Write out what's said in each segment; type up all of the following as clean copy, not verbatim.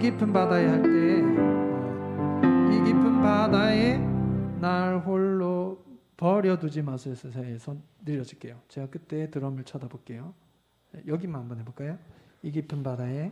깊은 바다에 할 때 이 깊은 바다에 날 홀로 버려두지 마소서 손 늘려줄게요. 제가 그때 드럼을 쳐다볼게요. 여기만 한번 해볼까요? 이 깊은 바다에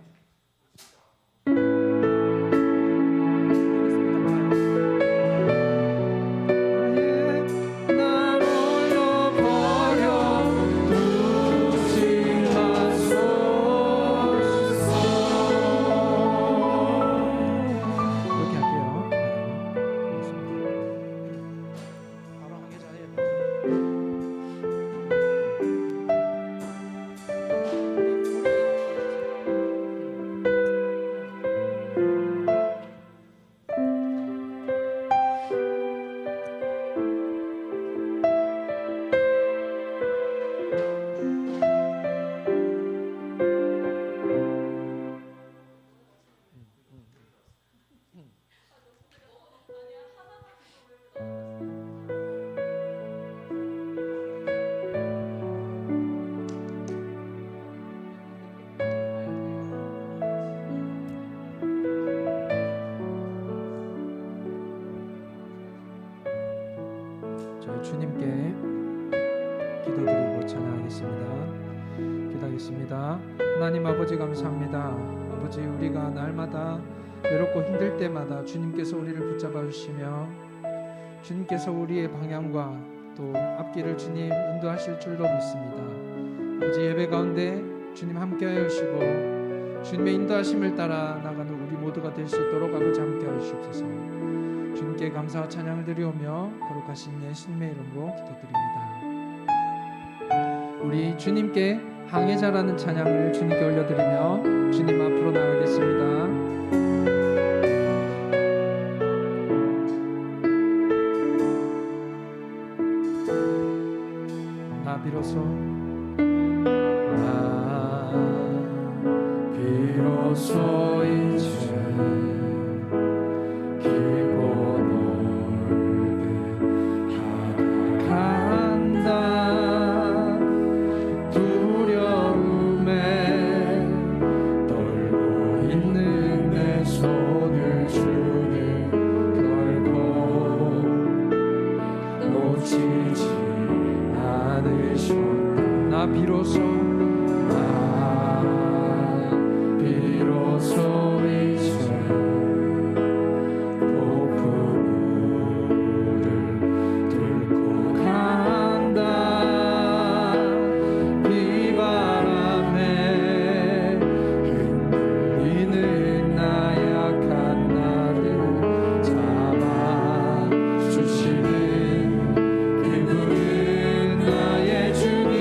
저희 주님께 기도드리고 찬양하겠습니다. 기도하겠습니다. 하나님 아버지 감사합니다. 아버지 우리가 날마다 외롭고 힘들 때마다 주님께서 우리를 붙잡아 주시며 주님께서 우리의 방향과 또 앞길을 주님 인도하실 줄로 믿습니다. 아버지 예배 가운데 주님 함께하여 주시고 주님의 인도하심을 따라 나가는 우리 모두가 될 수 있도록 아버지 함께하여 주시옵소서. 주님께 감사와 찬양을 드리오며 거룩하신 예수님의 이름으로 기도드립니다. 우리 주님께 항해자라는 찬양을 주님께 올려드리며 주님 앞으로 나가겠습니다. 나 비로소 이제 주시는 그분은 나의 주님.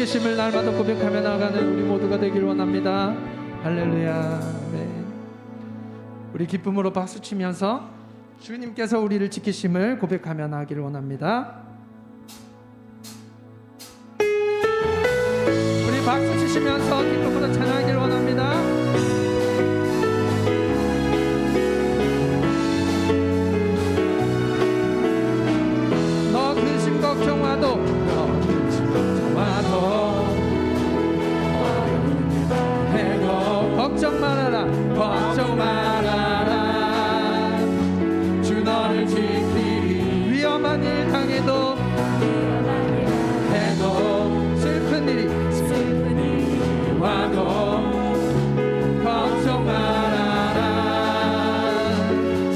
지키심을 날마다 고백하며 나가는 우리 모두가 되길 원합니다. 할렐루야. 네. 우리 기쁨으로 박수치면서 주님께서 우리를 지키심을 고백하며 나가기를 원합니다. 우리 박수 치시면서 기쁨으로 찬양하기를 원합니다. 너 근심 걱정와도 해도 걱정 말아라 걱정 말아라 주 너를 지키리 위험한 일 당해도 슬픈 일이 와도 걱정 말아라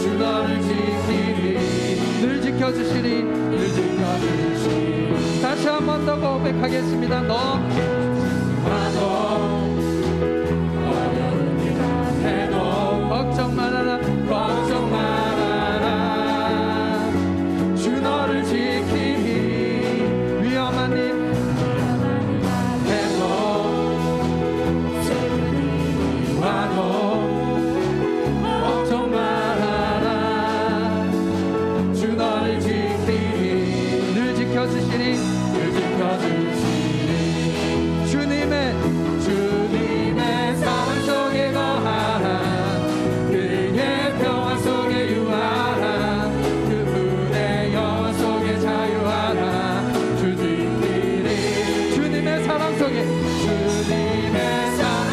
주 너를 지키리 늘 지켜주시리 다시 한 번 더 고백하겠습니다. 너 와도 어려운 일 해도 걱정 말아라 걱정 말아라 주 너를 지키리 위험한 일 해도 슬픈 일이 와도 걱정 말아라 주 너를 지키리 늘 지켜주시리 주님의 사랑 속에 거하라 그의 평화 속에 유하라 그분의 영원 속에 자유하라 주 지키리 주님의 사랑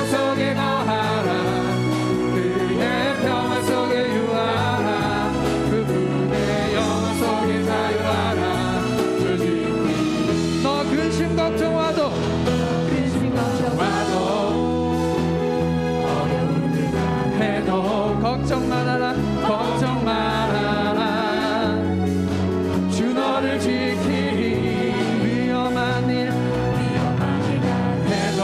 속에 거하라 그의 평화 속에 유하라 그분의 영원 속에 자유하라 주 지키리 너 근심 걱정 와도 해도 걱정 말아라 걱정 말아라 주 너를 지키리 위험한 일 해도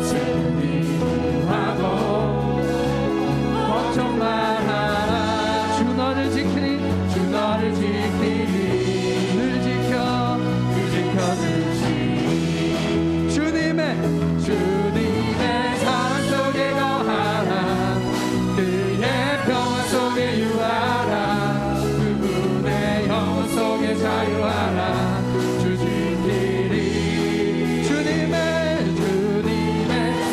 슬픈 일이 와도 걱정 말아라 주 너를 지키리 늘 지켜주시리 주님의 사랑 속에 거하라 그의 평화 속에 유하라 그분의 영혼 속에 자유하라 주 지키리 주님의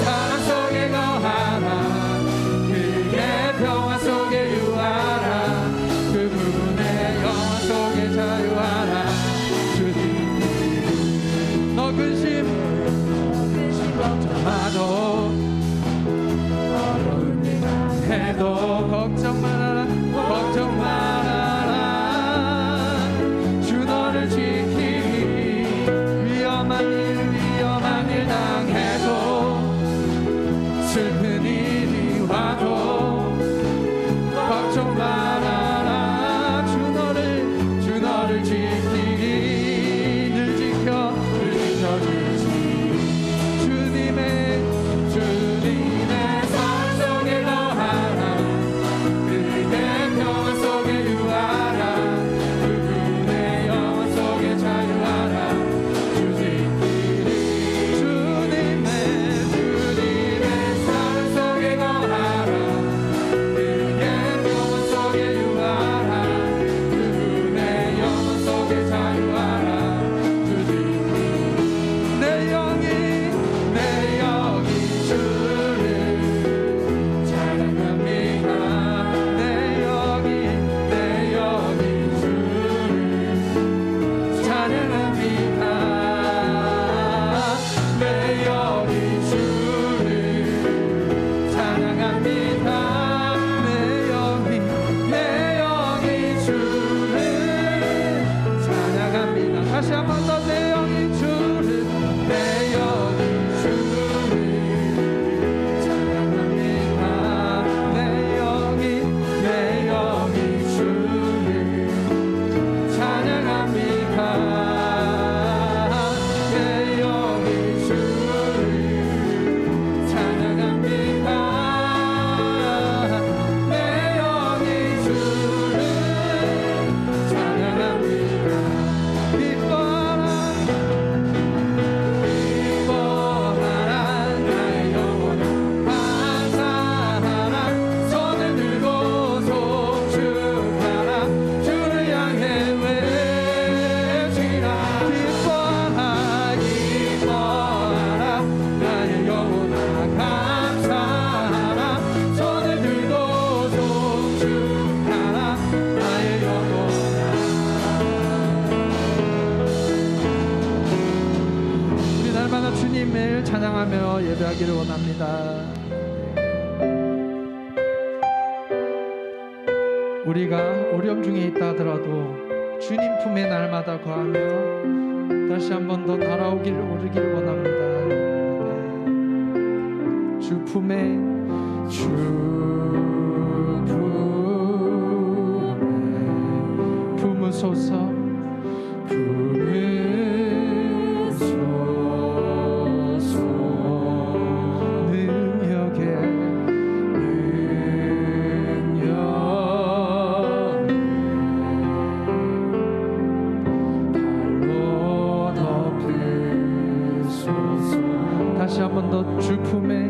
사랑 속에 거하라 그의 평화 속에 유하라 그분의 영혼 속에 자유하라 주 지키리 너 근심 걱정마도 어려운 일 해도 걱정 말아라 걱정 말아라 주 너를 지키리 위험한 일 당해도 슬픈 일이 와도 걱정 말아라 주 너를 지키리 늘 지켜주시 주님의 사랑 속에 거하라 그의 평화 속에 유하라 그분의 영원 속에 자유하라 주 지키리 주님의 사랑 속에 거하라 그의 평화 속에 되기를 원합니다. 우리가 어려움 중에 있다 하더라도 주님 품에 날마다 거하며 다시 한 번 더 날아오기를 오르기를 원합니다. 아멘. 주 품에 품으소서 다시 한 번 더 주 품에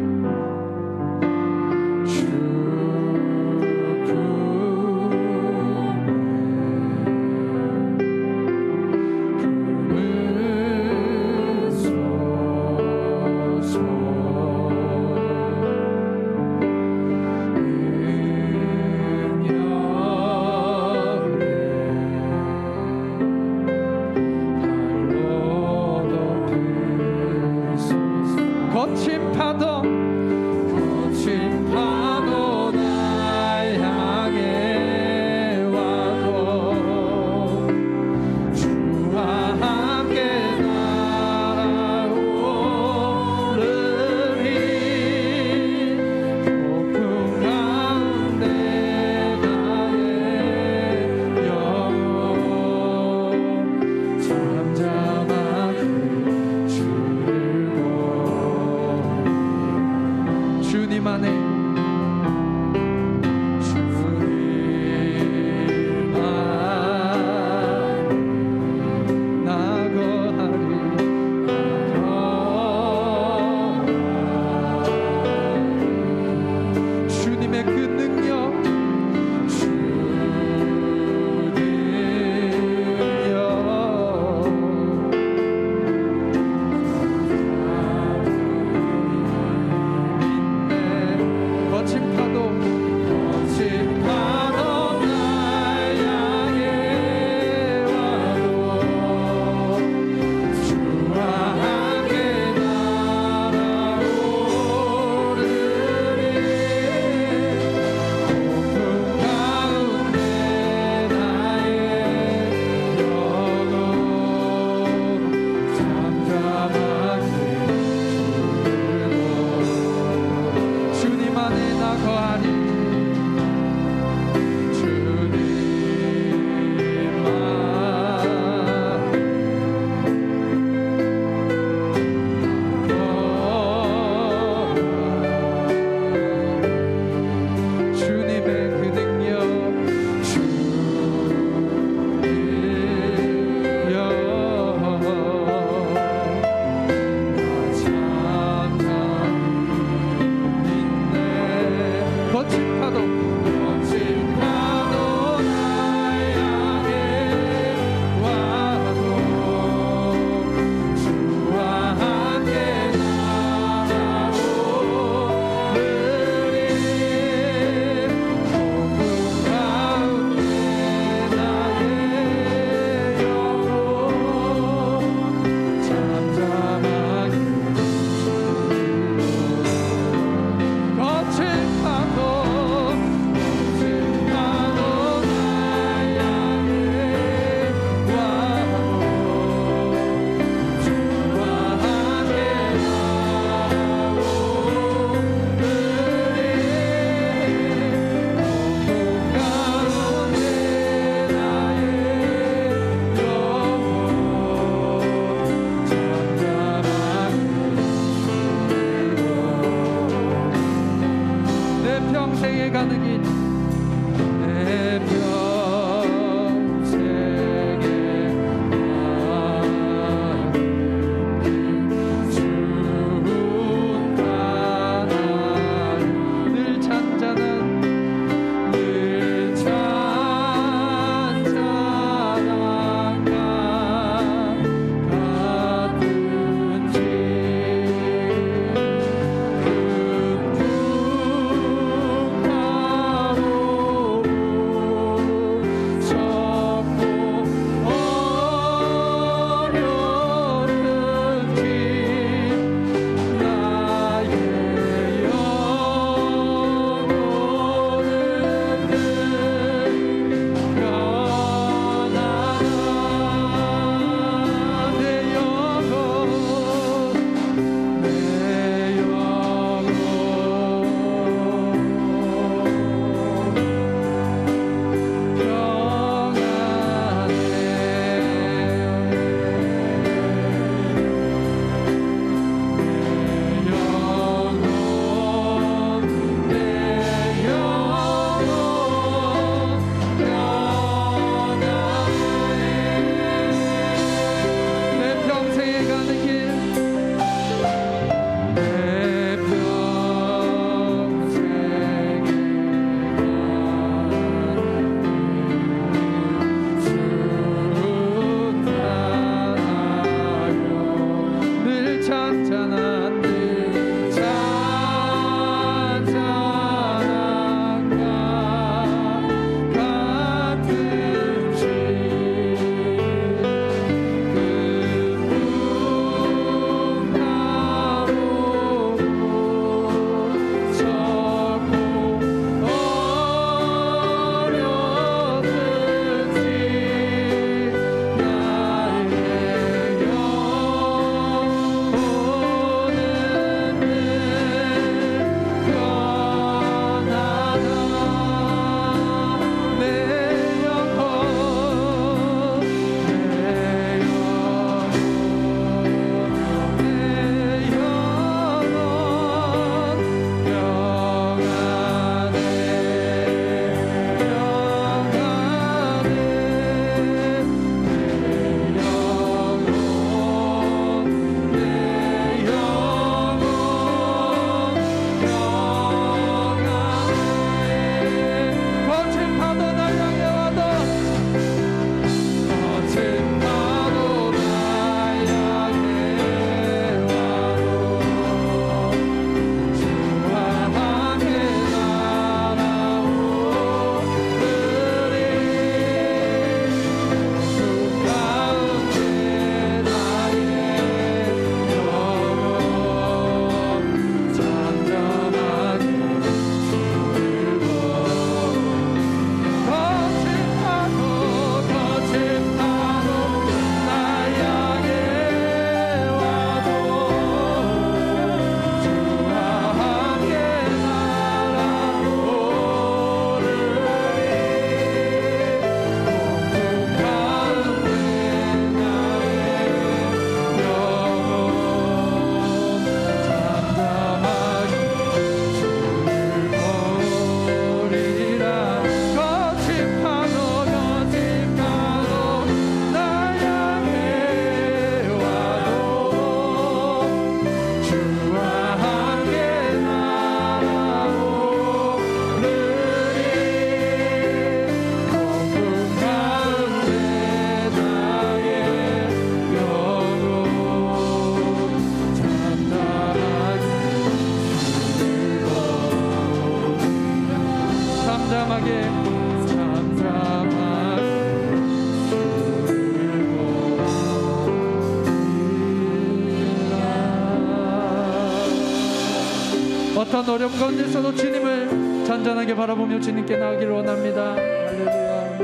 어떤 어려움 가운데서도 주님을 잔잔하게 바라보며 주님께 나아가기를 원합니다. 할렐루야.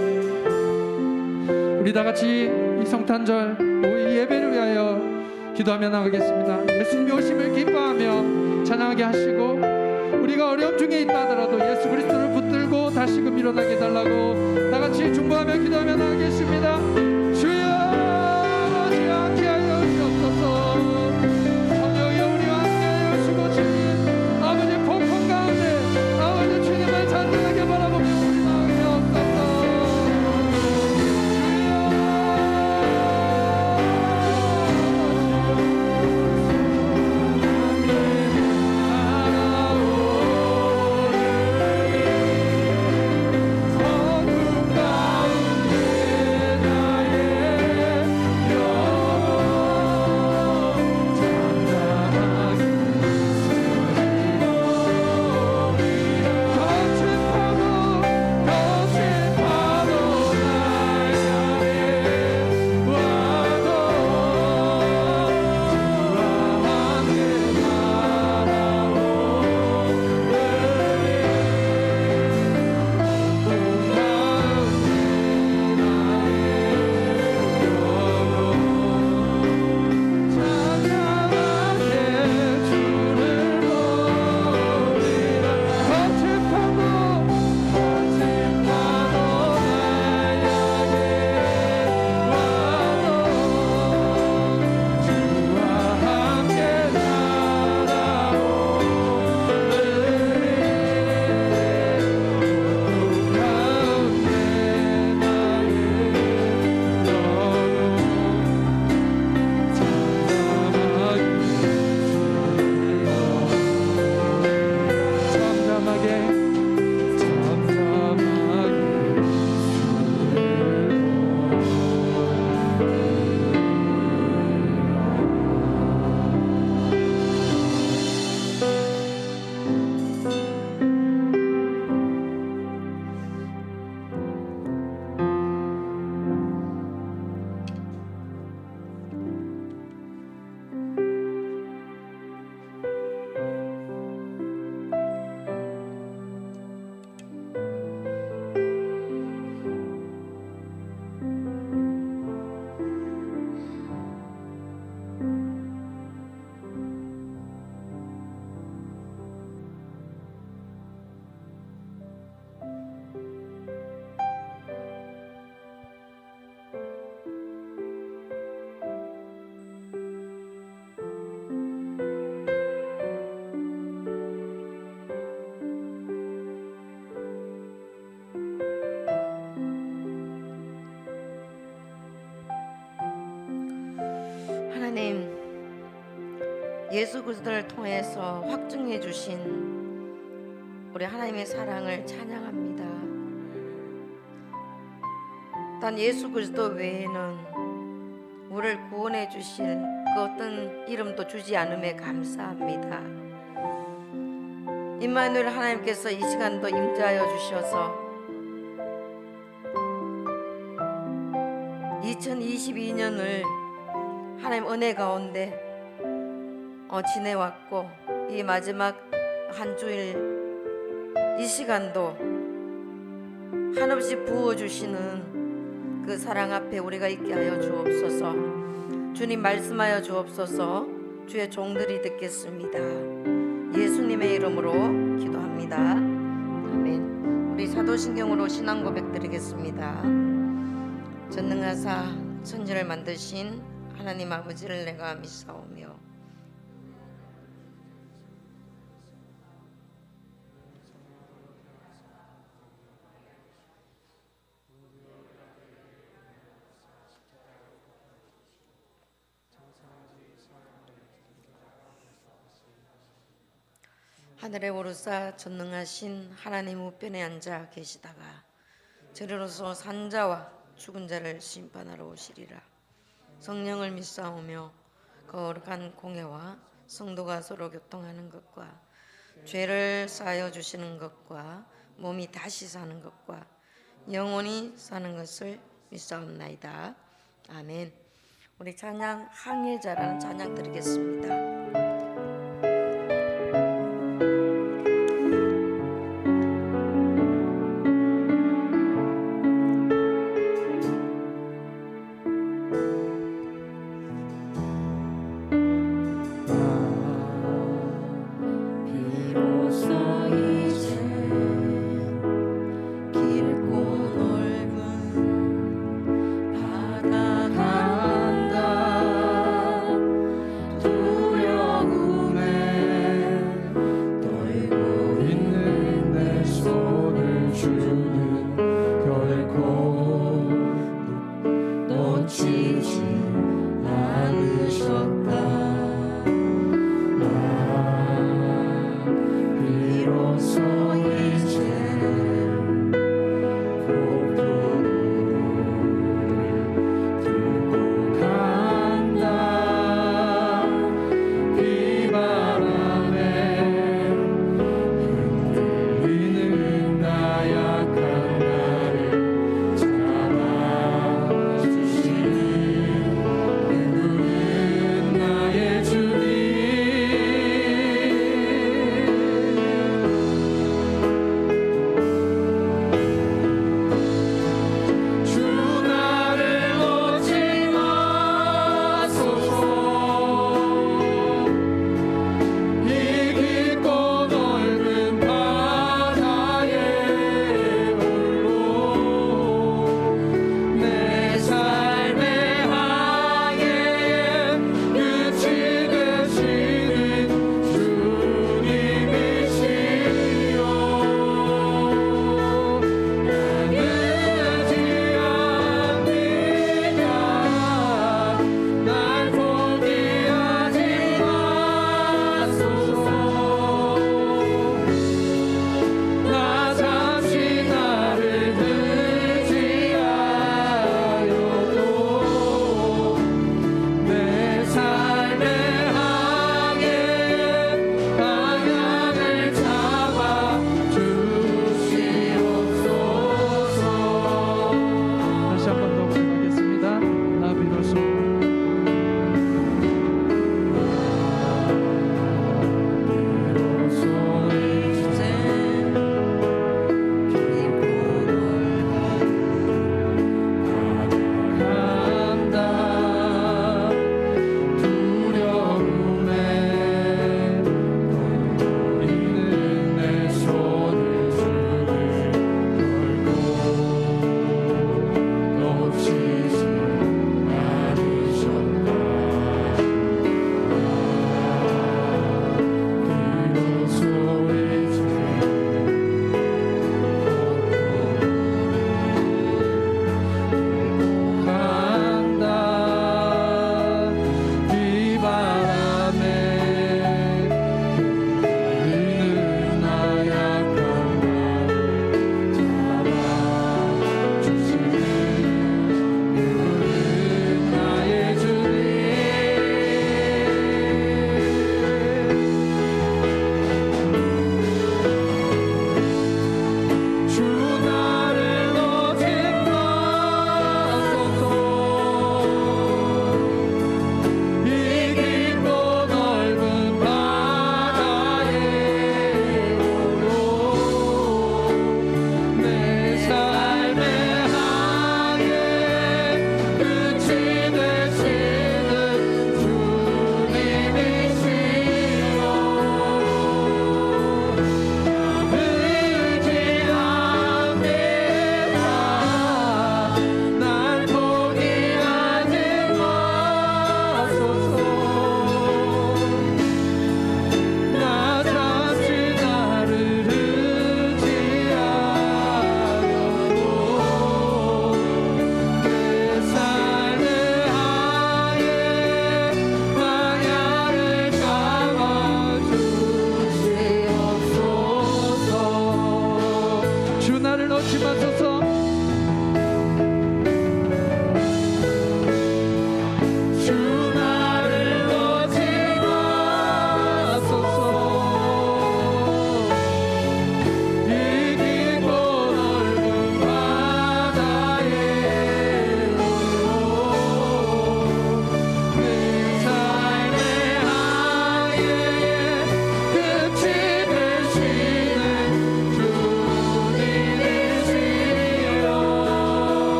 우리 다 같이 이 성탄절 이 예배를 위하여 기도하며 나가겠습니다. 예수님의 오심을 기뻐하며 찬양하게 하시고, 우리가 어려움 중에 있다 하더라도 예수 그리스도를 붙들고 다시금 일어나게 해달라고 다 같이 중보하며 기도하며 나가겠습니다. 주여 아버지 함께 하여 주옵소서. 성령이여 우리와 함께 하여 주시고, 주님 아버지 폭풍 가운데 아버지 주님을 잔잔하게 바라보며 우리 나아가게 하옵소서. 하나님, 예수 그리스도를 통해서 확증해 주신 우리 하나님의 사랑을 찬양합니다. 단 예수 그리스도 외에는 우리를 구원해 주실 그 어떤 이름도 주지 않음에 감사합니다. 임마누엘 하나님께서 이 시간도 임재하여 주셔서 2022년을 하나님 은혜 가운데 지내왔고, 이 마지막 한 주일 이 시간도 한없이 부어주시는 그 사랑 앞에 우리가 있게 하여 주옵소서. 주님 말씀하여 주옵소서. 주의 종들이 듣겠습니다. 예수님의 이름으로 기도합니다. 아멘. 우리 사도신경으로 신앙 고백 드리겠습니다. 전능하사 천지를 만드신 하나님 아버지를 내가 믿사오며 하늘에 오르사 전능하신 하나님 우편에 앉아 계시다가 저리로서 산자와 죽은 자를 심판하러 오시리라. 성령을 믿사오며 거룩한 공회와 성도가 서로 교통하는 것과 죄를 사하여 주시는 것과 몸이 다시 사는 것과 영원히 사는 것을 믿사옵나이다. 아멘. 우리 찬양 항해자라는 찬양 드리겠습니다.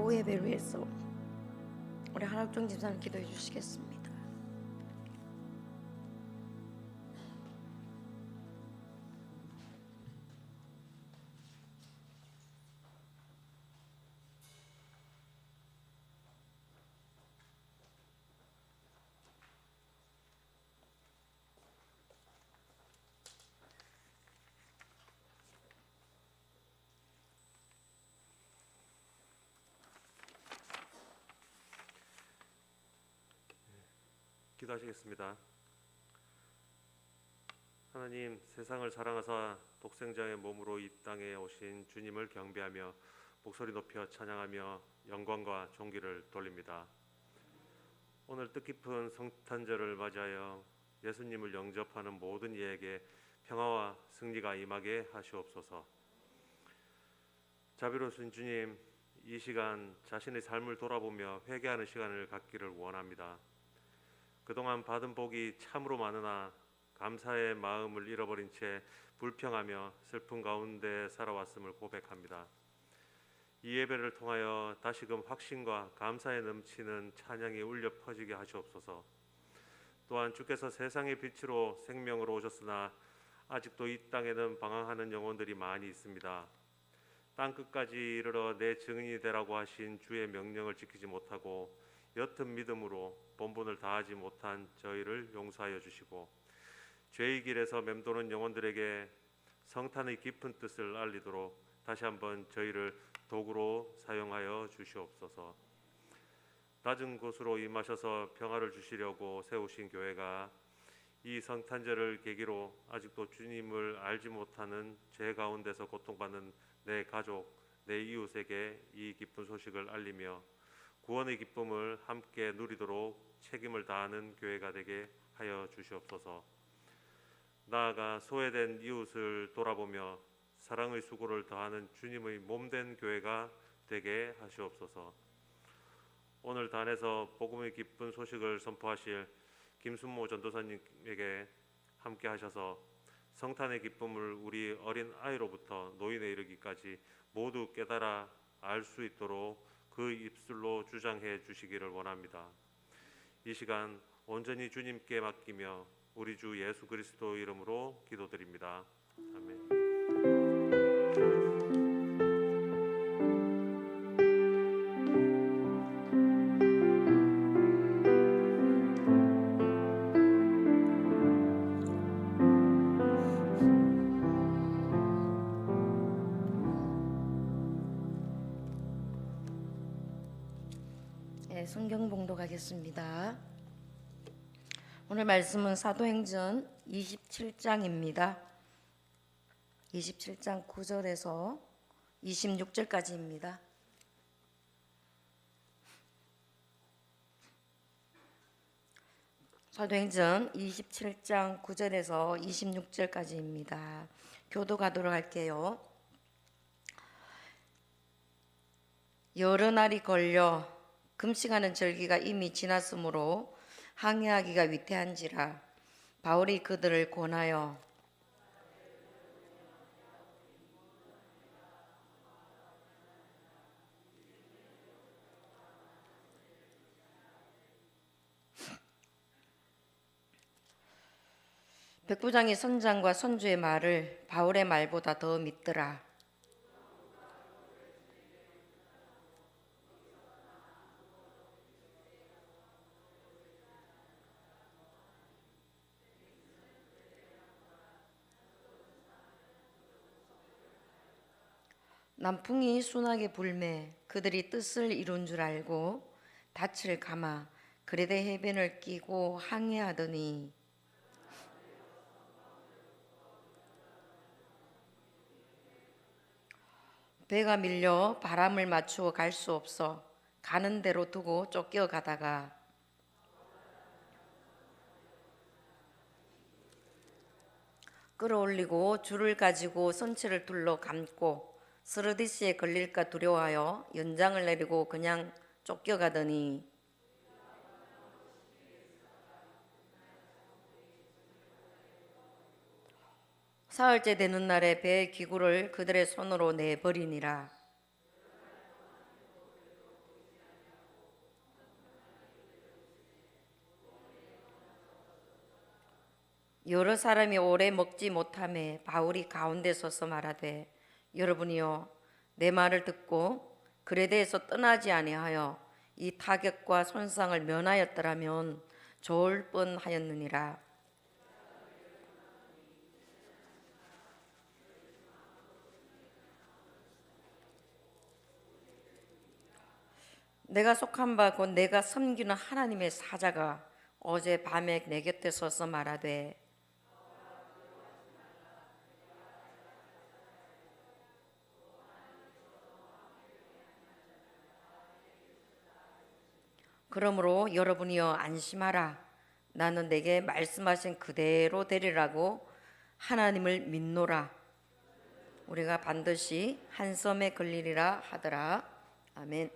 오후 예배를 위해서 우리 한학종 집사님 기도해 주시겠습니다. 기도하시겠습니다. 하나님, 세상을 사랑하사 독생자의 몸으로 이 땅에 오신 주님을 경배하며 목소리 높여 찬양하며 영광과 존귀를 돌립니다. 오늘 뜻깊은 성탄절을 맞이하여 예수님을 영접하는 모든 이에게 평화와 승리가 임하게 하시옵소서. 자비로우신 주님, 이 시간 자신의 삶을 돌아보며 회개하는 시간을 갖기를 원합니다. 그동안 받은 복이 참으로 많으나 감사의 마음을 잃어버린 채 불평하며 슬픔 가운데 살아왔음을 고백합니다. 이 예배를 통하여 다시금 확신과 감사에 넘치는 찬양이 울려 퍼지게 하시옵소서. 또한 주께서 세상의 빛으로 생명으로 오셨으나 아직도 이 땅에는 방황하는 영혼들이 많이 있습니다. 땅끝까지 이르러 내 증인이 되라고 하신 주의 명령을 지키지 못하고 옅은 믿음으로 본분을 다하지 못한 저희를 용서하여 주시고, 죄의 길에서 맴도는 영혼들에게 성탄의 깊은 뜻을 알리도록 다시 한번 저희를 도구로 사용하여 주시옵소서. 낮은 곳으로 임하셔서 평화를 주시려고 세우신 교회가 이 성탄절을 계기로 아직도 주님을 알지 못하는 죄 가운데서 고통받는 내 가족, 내 이웃에게 이 기쁜 소식을 알리며 구원의 기쁨을 함께 누리도록 책임을 다하는 교회가 되게 하여 주시옵소서. 나아가 소외된 이웃을 돌아보며 사랑의 수고를 다하는 주님의 몸된 교회가 되게 하시옵소서. 오늘 단에서 복음의 기쁜 소식을 선포하실 김순모 전도사님에게 함께 하셔서 성탄의 기쁨을 우리 어린 아이로부터 노인에 이르기까지 모두 깨달아 알 수 있도록 그 입술로 주장해 주시기를 원합니다. 이 시간 온전히 주님께 맡기며 우리 주 예수 그리스도 이름으로 기도드립니다. 아멘. 성경 봉독하겠습니다. 오늘 말씀은 사도행전 27장입니다. 27장 9절에서 26절까지입니다. 사도행전 27장 9절에서 26절까지입니다. 교도가도록 할게요. 여러 날이 걸려 금식하는 절기가 이미 지났으므로 항해하기가 위태한지라 바울이 그들을 권하여 백부장이 선장과 선주의 말을 바울의 말보다 더 믿더라. 남풍이 순하게 불매 그들이 뜻을 이룬 줄 알고 닻을 감아 그레데 해변을 끼고 항해하더니 배가 밀려 바람을 맞추어 갈 수 없어 가는 대로 두고 쫓겨가다가 끌어올리고 줄을 가지고 선체를 둘러 감고 스르디스에 걸릴까 두려워하여 연장을 내리고 그냥 쫓겨가더니 사흘째 되는 날에 배의 기구를 그들의 손으로 내버리니라. 여러 사람이 오래 먹지 못하매 바울이 가운데 서서 말하되 여러분이요 내 말을 듣고 글에 대해서 떠나지 아니하여 이 타격과 손상을 면하였더라면 좋을 뻔하였느니라. 내가 속한 바 곧 내가 섬기는 하나님의 사자가 어제 밤에 내 곁에 서서 말하되 그러므로 여러분이여 안심하라. 나는 내게 말씀하신 그대로 되리라고 하나님을 믿노라. 우리가 반드시 한 섬에 걸리리라 하더라. 아멘.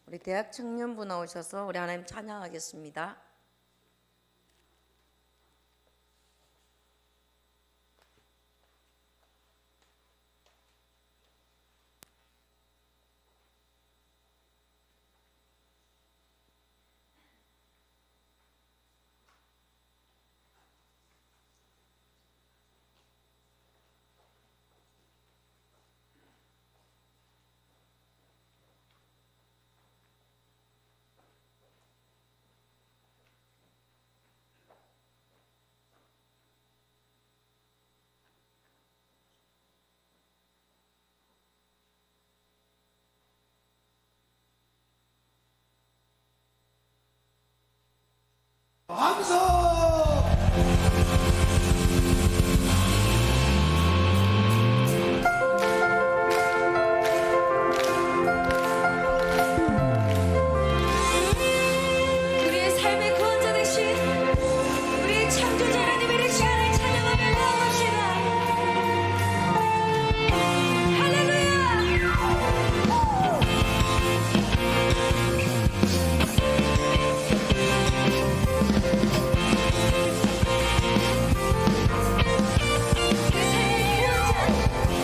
우리 대학 청년부 나오셔서 우리 하나님 찬양하겠습니다. 함성! 우리의 삶의 구원자 되신 우리의 창조자 하나님의 시간을 찬양하며 나아갑시다. 할렐루야.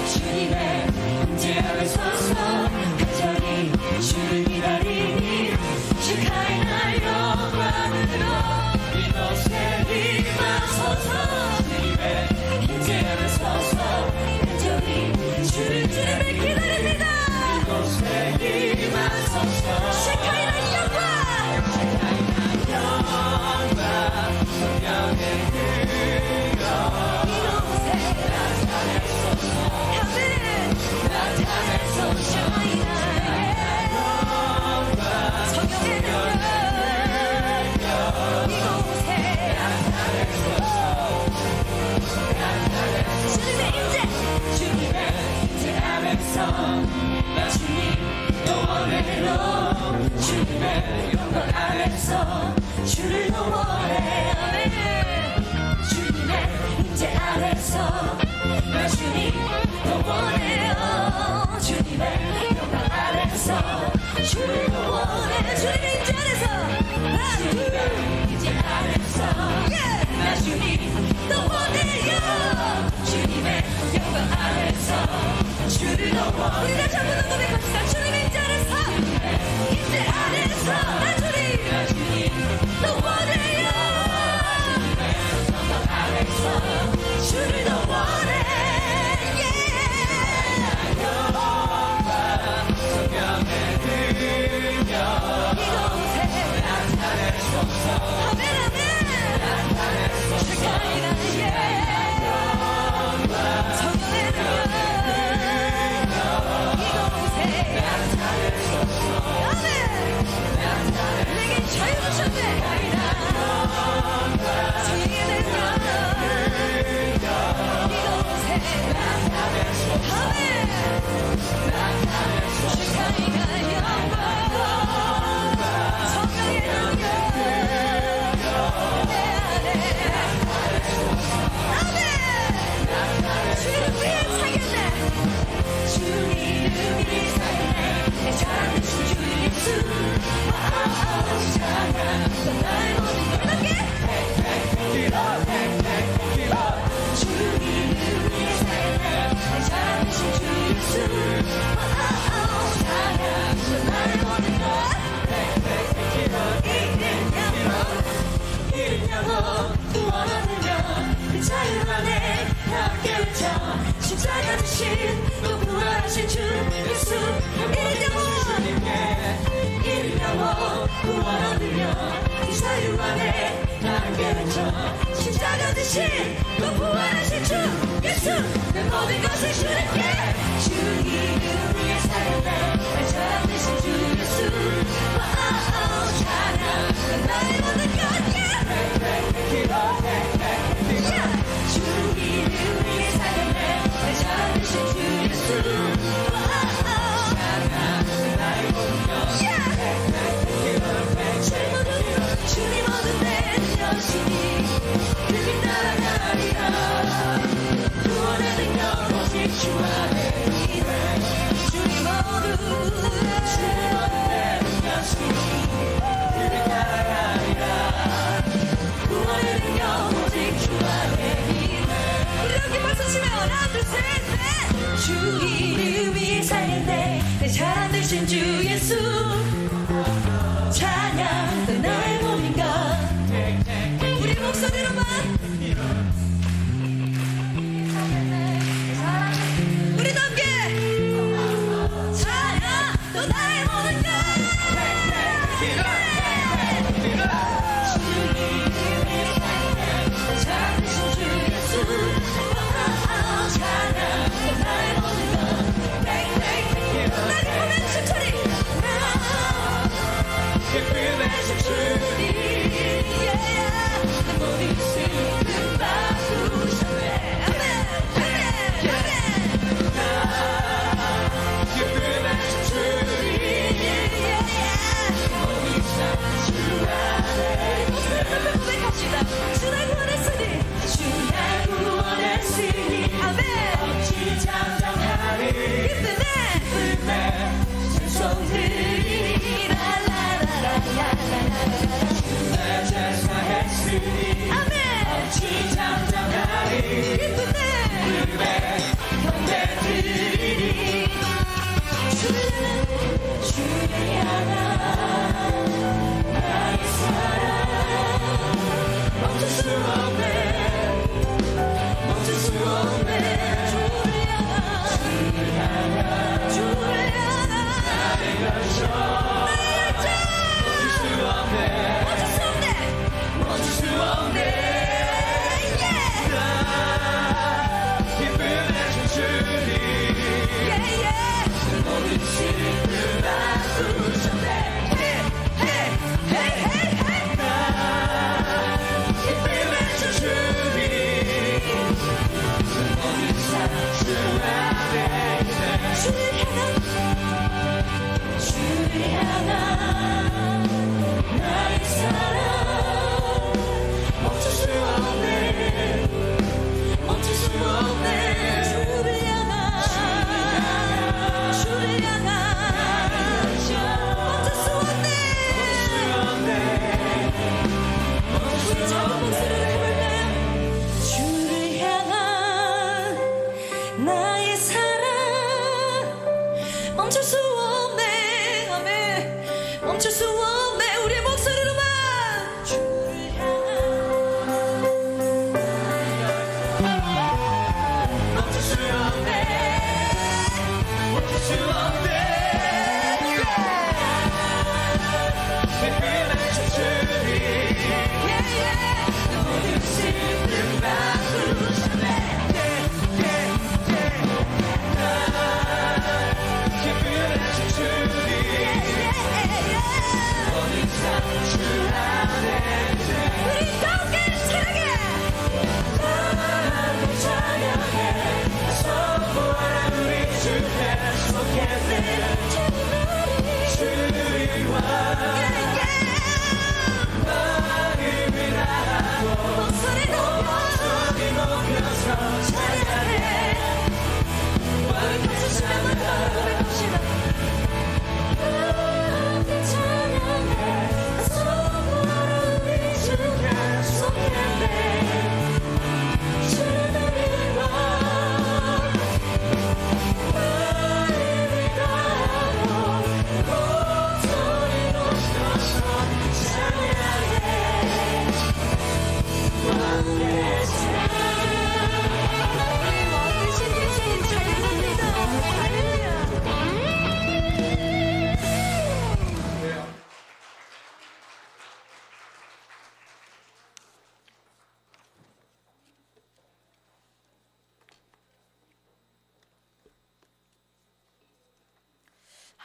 주님의 임재 안에 서서 간절히 주를 기다리니 주가의 날 영광으로 이곳에 임하소서. 주님의 임재 안에 서서 간절히 주를 기다립니다. 이곳에 임하소서. 쉐카이나 영광 성령의 주님의 영광 안에서 주를 더 원해. 아멘. 주님의 임재 안에서 나 주님 더 원해요. 주님의 영광 안에서 주를 더 원해. 주님의 임재 안에서 주님의 임재 안에서 나 주님 더 원해요. 주님의 영광 안에서 주를 더 원해. 우리 다시 한번 고백합시다. 주님의 임재 안에서 임재 안에서 나 주님 더 원해요. 영광 안에서 주를 더 원해. 성령의 능력 이곳에 나타내소서. 아멘 아멘. 나타내소서. 성령의 능력 이곳에 나타내소서. 아멘. 내게 자유 주셨네. 성령의 능력 이곳에 나타내소서. 아멘. 시간이가 영광 성령의 능력 내 안에 아멘. 주를 위해 살겠네. 주님을 위해 살겠네. 내 작으신 주 예수 찬양 날 모든 걸 주님을 위해 살겠네. 내 작으신 주 예수 찬양 날 모든 것 이른 영혼 구원 얻으며 그 자유 안에 함께 외쳐 십자가 대신 또 부활하신 주 예수 이름 영원 구원 얻으며 그 자유 안에 함께 외쳐 십자가 대신 또 부활하신 주 예수 내 모든 것을 주님께 주 이름 위에 살았네 날 자랑 되신 주 예수 찬양 나의 모든 것 주 이름 위에 살았네 날 자랑 되신 주 예수 주님 모든 내 여신이 그빛 날아가리라 구원의 능력 오직 주 안에 있네 주님 모든 내 여신이 그빛 날아가리라 구원의 능력 오직 주 안에 있네 우리 함께 박수 치며 하나 둘셋넷주 이름 위에 살겠네 내 자랑 되신 주 예수 찬양 또 나의 몸인가 우리 목소리로만 우리도 함께 찬양 또 나의 몸인가 찬양 되신 주 예수 찬양 또 나의 몸인가 나를 보면 천천히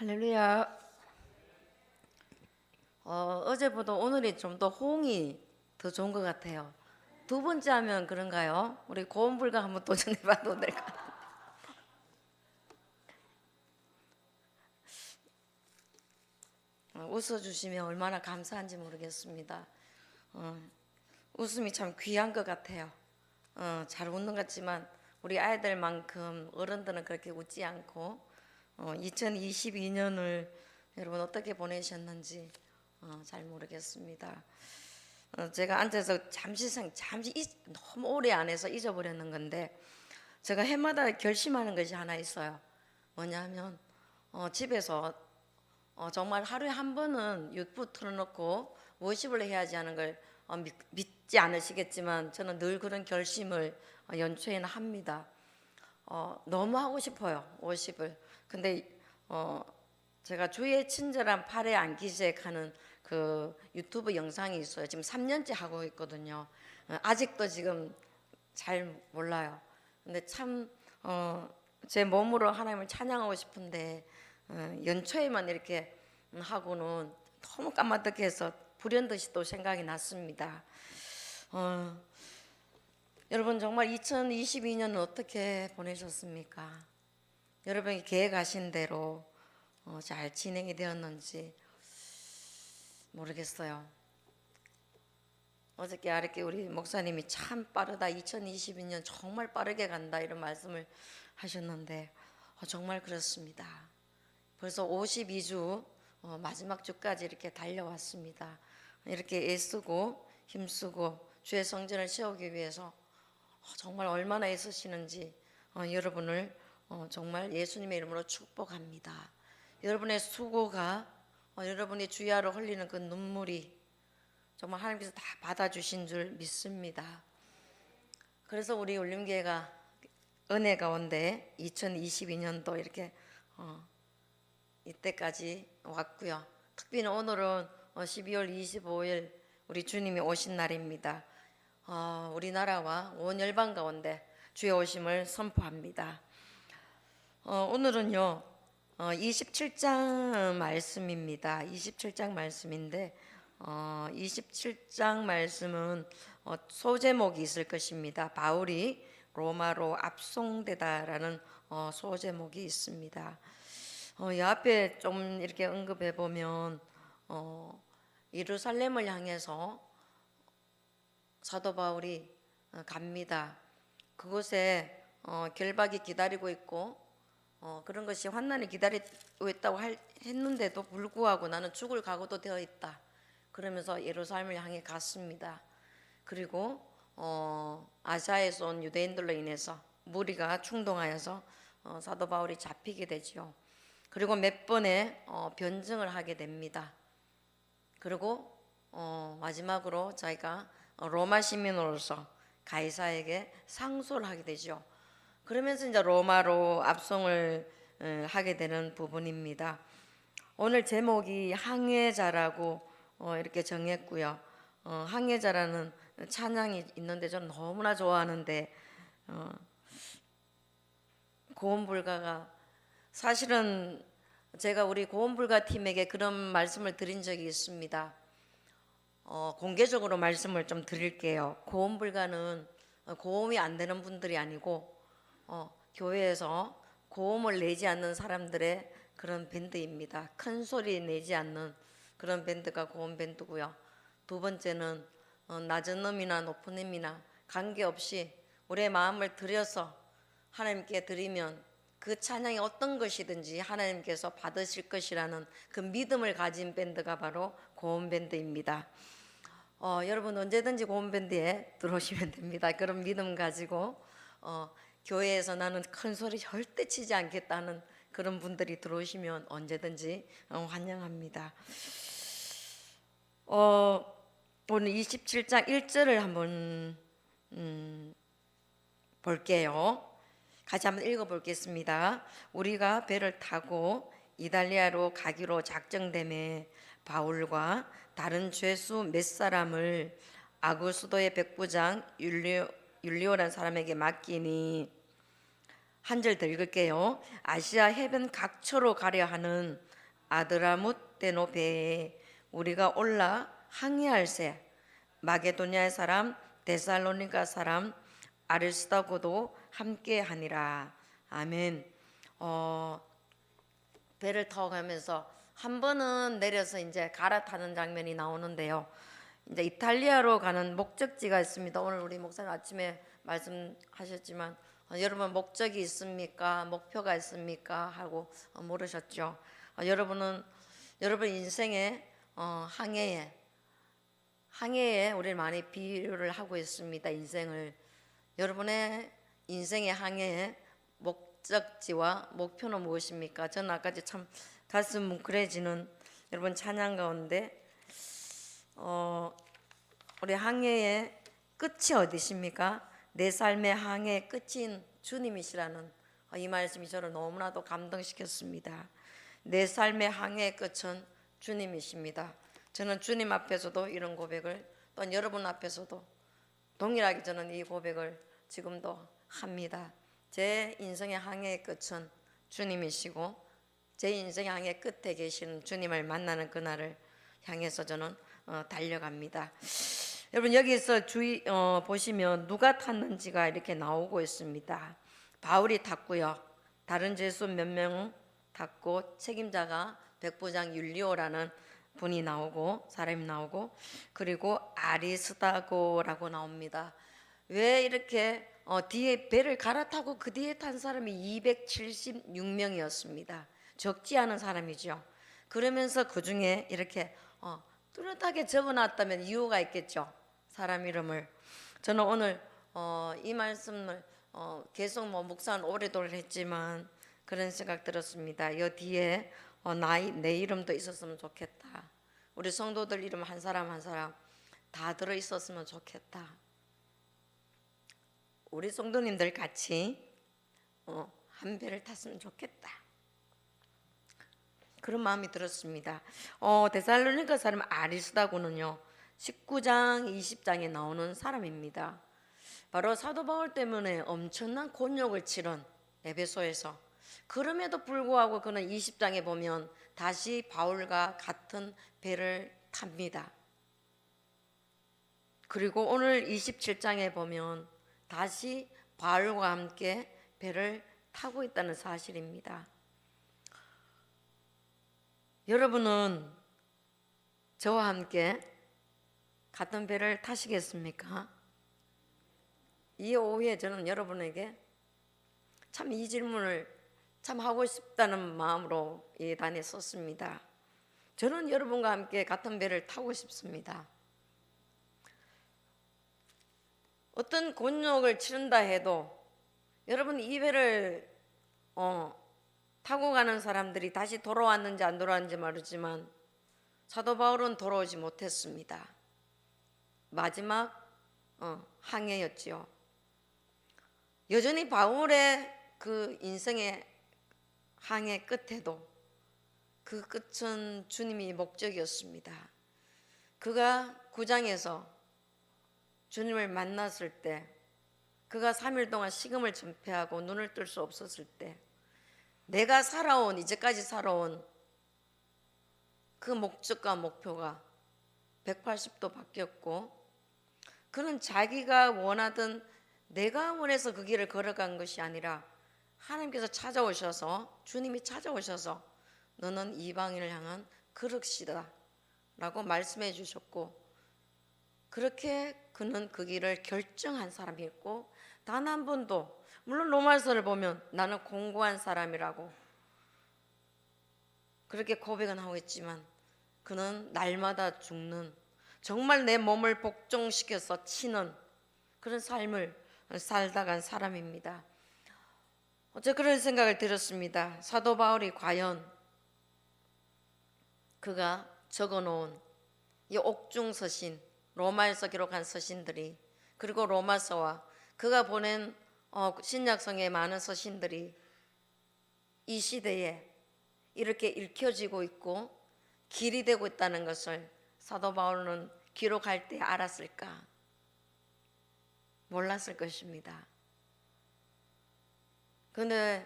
할렐루야. 어제보다 오늘이 좀 더 호응이 더 좋은 것 같아요. 두 번째 하면 그런가요? 우리 고음불가 한번 도전해봐도 될까? 웃어주시면 얼마나 감사한지 모르겠습니다. 웃음이 참 귀한 것 같아요. 잘 웃는 것 같지만 우리 아이들만큼 어른들은 그렇게 웃지 않고 2022년을 여러분 어떻게 보내셨는지 잘 모르겠습니다. 제가 앉아서 너무 오래 안 해서 잊어버렸는 건데 제가 해마다 결심하는 것이 하나 있어요. 뭐냐면 집에서 정말 하루에 한 번은 유튜브 틀어놓고 워십을 해야지 하는 걸 믿지 않으시겠지만 저는 늘 그런 결심을 연초에는 합니다. 너무 하고 싶어요, 워십을. 근데 제가 주의 친절한 팔에 안기 시작하는 그 유튜브 영상이 있어요. 지금 3년째 하고 있거든요. 아직도 지금 잘 몰라요. 근데 참 제 몸으로 하나님을 찬양하고 싶은데 연초에만 이렇게 하고는 너무 까마득해서 불현듯이 또 생각이 났습니다. 여러분 정말 2022년은 어떻게 보내셨습니까? 여러분이 계획하신 대로 잘 진행이 되었는지 모르겠어요. 어저께 아랫게 우리 목사님이 참 빠르다, 2022년 정말 빠르게 간다 이런 말씀을 하셨는데 정말 그렇습니다. 벌써 52주 마지막 주까지 이렇게 달려왔습니다. 이렇게 애쓰고 힘쓰고 주의 성전을 세우기 위해서 정말 얼마나 애쓰시는지 여러분을 정말 예수님의 이름으로 축복합니다. 여러분의 수고가 여러분이 주야로 흘리는 그 눈물이 정말 하나님께서 다 받아주신 줄 믿습니다. 그래서 우리 울림교회가 은혜 가운데 2022년도 이렇게 이때까지 왔고요. 특별히 오늘은 12월 25일 우리 주님이 오신 날입니다. 우리나라와 온 열방 가운데 주의 오심을 선포합니다. 오늘은요 27장 말씀입니다. 27장 말씀인데 27장 말씀은 소제목이 있을 것입니다. 바울이 로마로 압송되다라는 소제목이 있습니다. 이 앞에 좀 이렇게 언급해 보면 예루살렘을 향해서 사도 바울이 갑니다. 그곳에 결박이 기다리고 있고 그런 것이 환난이 기다리고 있다고 했는데도 불구하고 나는 죽을 각오도 되어 있다. 그러면서 예루살렘을 향해 갔습니다. 그리고 아시아에서 온 유대인들로 인해서 무리가 충동하여서 사도 바울이 잡히게 되죠. 그리고 몇 번의 변증을 하게 됩니다. 그리고 마지막으로 자기가 로마 시민으로서 가이사에게 상소를 하게 되죠. 그러면서 이제 로마로 압송을 하게 되는 부분입니다. 오늘 제목이 항해자라고 이렇게 정했고요. 항해자라는 찬양이 있는데 저는 너무나 좋아하는데 고음불가가 사실은 제가 우리 고음불가 팀에게 그런 말씀을 드린 적이 있습니다. 공개적으로 말씀을 좀 드릴게요. 고음불가는 고음이 안 되는 분들이 아니고 교회에서 고음을 내지 않는 사람들의 그런 밴드입니다. 큰 소리 내지 않는 그런 밴드가 고음 밴드고요. 두 번째는 낮은 음이나 높은 음이나 관계없이 우리의 마음을 들여서 하나님께 드리면 그 찬양이 어떤 것이든지 하나님께서 받으실 것이라는 그 믿음을 가진 밴드가 바로 고음 밴드입니다. 여러분 언제든지 고음 밴드에 들어오시면 됩니다. 그런 믿음 가지고 교회에서 나는 큰 소리 절대 치지 않겠다는 그런 분들이 들어오시면 언제든지 환영합니다. 오늘 27장 1절을 한번 볼게요. 같이 한번 읽어보겠습니다. 우리가 배를 타고 이달리아로 가기로 작정됨에 바울과 다른 죄수 몇 사람을 아구수도의 백부장 율리오라는 사람에게 맡기니 한 절 더 읽을게요. 아시아 해변 각처로 가려 하는 아드라무떼노 배에 우리가 올라 항해할세. 마게도냐의 사람, 데살로니가 사람 아리스다고도 함께하니라. 아멘. 배를 타고 가면서 한 번은 내려서 이제 갈아타는 장면이 나오는데요. 이제 이탈리아로 가는 목적지가 있습니다. 오늘 우리 목사님 아침에 말씀하셨지만 여러분 목적이 있습니까? 목표가 있습니까? 하고 물으셨죠. 여러분 인생의 항해에 우리 많이 비유를 하고 있습니다. 인생을 여러분의 인생의 항해의 목적지와 목표는 무엇입니까? 저는 아까 참 가슴 뭉클해지는 여러분 찬양 가운데 우리 항해의 끝이 어디십니까? 내 삶의 항해의 끝인 주님이시라는 이 말씀이 저를 너무나도 감동시켰습니다. 내 삶의 항해의 끝은 주님이십니다. 저는 주님 앞에서도 이런 고백을 또 여러분 앞에서도 동일하게 저는 이 고백을 지금도 합니다. 제 인생의 항해의 끝은 주님이시고 제 인생의 항해 끝에 계시는 주님을 만나는 그날을 향해서 저는 달려갑니다. 여러분 여기서 보시면 누가 탔는지가 이렇게 나오고 있습니다. 바울이 탔고요. 다른 제수 몇 명 탔고 책임자가 백부장 율리오라는 분이 나오고 사람이 나오고 그리고 아리스다고라고 나옵니다. 왜 이렇게 뒤에 배를 갈아타고 그 뒤에 탄 사람이 276명이었습니다. 적지 않은 사람이죠. 그러면서 그 중에 이렇게 뚜렷하게 적어놨다면 이유가 있겠죠. 사람 이름을. 저는 오늘 이 말씀을 계속 묵상을 오래도록 했지만 그런 생각 들었습니다. 이 뒤에 내 이름도 있었으면 좋겠다. 우리 성도들 이름 한 사람 한 사람 다 들어 있었으면 좋겠다. 우리 성도님들 같이 한 배를 탔으면 좋겠다. 그런 마음이 들었습니다. 데살로니가 사람 아리스다고는요 19장 20장에 나오는 사람입니다. 바로 사도 바울 때문에 엄청난 곤욕을 치른 에베소에서 그럼에도 불구하고 그는 20장에 보면 다시 바울과 같은 배를 탑니다. 그리고 오늘 27장에 보면 다시 바울과 함께 배를 타고 있다는 사실입니다. 여러분은 저와 함께 같은 배를 타시겠습니까? 이 오후에 저는 여러분에게 참 이 질문을 참 하고 싶다는 마음으로 이 단에 썼습니다. 저는 여러분과 함께 같은 배를 타고 싶습니다. 어떤 곤욕을 치른다 해도 여러분 이 배를 타고 가는 사람들이 다시 돌아왔는지 안 돌아왔는지 모르지만 사도 바울은 돌아오지 못했습니다. 마지막 항해였지요. 여전히 바울의 그 인생의 항해 끝에도 그 끝은 주님이 목적이었습니다. 그가 9장에서 주님을 만났을 때 그가 3일 동안 식음을 전폐하고 눈을 뜰 수 없었을 때 내가 이제까지 살아온 그 목적과 목표가 180도 바뀌었고 그는 자기가 원하던 내가 원해서 그 길을 걸어간 것이 아니라 하나님께서 주님이 찾아오셔서 너는 이방인을 향한 그릇이다 라고 말씀해 주셨고 그렇게 그는 그 길을 결정한 사람이었고 단 한 번도 물론 로마서를 보면 나는 공고한 사람이라고 그렇게 고백은 하고 있지만 그는 날마다 죽는 정말 내 몸을 복종시켜서 치는 그런 삶을 살다 간 사람입니다. 어째 그런 생각을 들었습니다. 사도 바울이 과연 그가 적어놓은 이 옥중 서신 로마에서 기록한 서신들이 그리고 로마서와 그가 보낸 신약성의 많은 서신들이 이 시대에 이렇게 읽혀지고 있고 길이 되고 있다는 것을 사도 바울은 기록할 때 알았을까? 몰랐을 것입니다. 그런데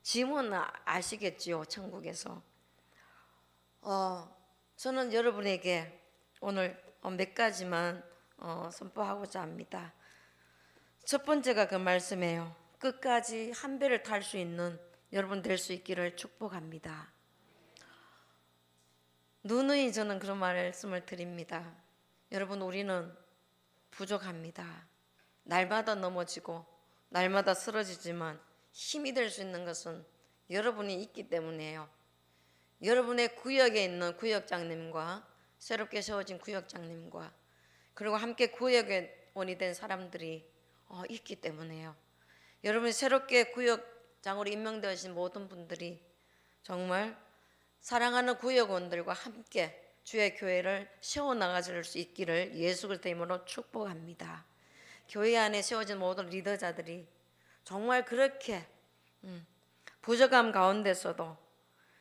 짐은 아시겠지요. 천국에서 저는 여러분에게 오늘 몇 가지만 선포하고자 합니다. 첫 번째가 그 말씀이에요. 끝까지 한 배를 탈 수 있는 여러분 될 수 있기를 축복합니다. 누누이 저는 그런 말씀을 드립니다. 여러분, 우리는 부족합니다. 날마다 넘어지고 날마다 쓰러지지만 힘이 될 수 있는 것은 여러분이 있기 때문이에요. 여러분의 구역에 있는 구역장님과 새롭게 세워진 구역장님과 그리고 함께 구역원이 된 사람들이 있기 때문이에요. 여러분이 새롭게 구역장으로 임명되신 모든 분들이 정말 사랑하는 구역원들과 함께 주의 교회를 세워나가줄 수 있기를 예수 그리스도의 이름으로 축복합니다. 교회 안에 세워진 모든 리더자들이 정말 그렇게 부족함 가운데서도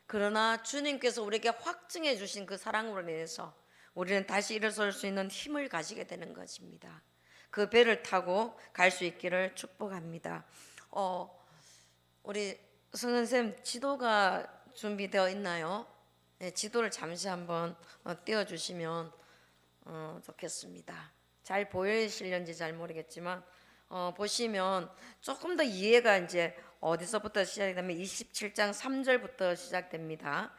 그러나 주님께서 우리에게 확증해 주신 그 사랑으로 인해서 우리는 다시 일어설 수 있는 힘을 가지게 되는 것입니다. 그 배를 타고 갈 수 있기를 축복합니다. 우리 선생님 지도가 준비되어 있나요? 네, 지도를 잠시 한번 띄워주시면 좋겠습니다. 잘 보이실런지 잘 모르겠지만 보시면 조금 더 이해가 이제 어디서부터 시작되면 27장 3절부터 시작됩니다.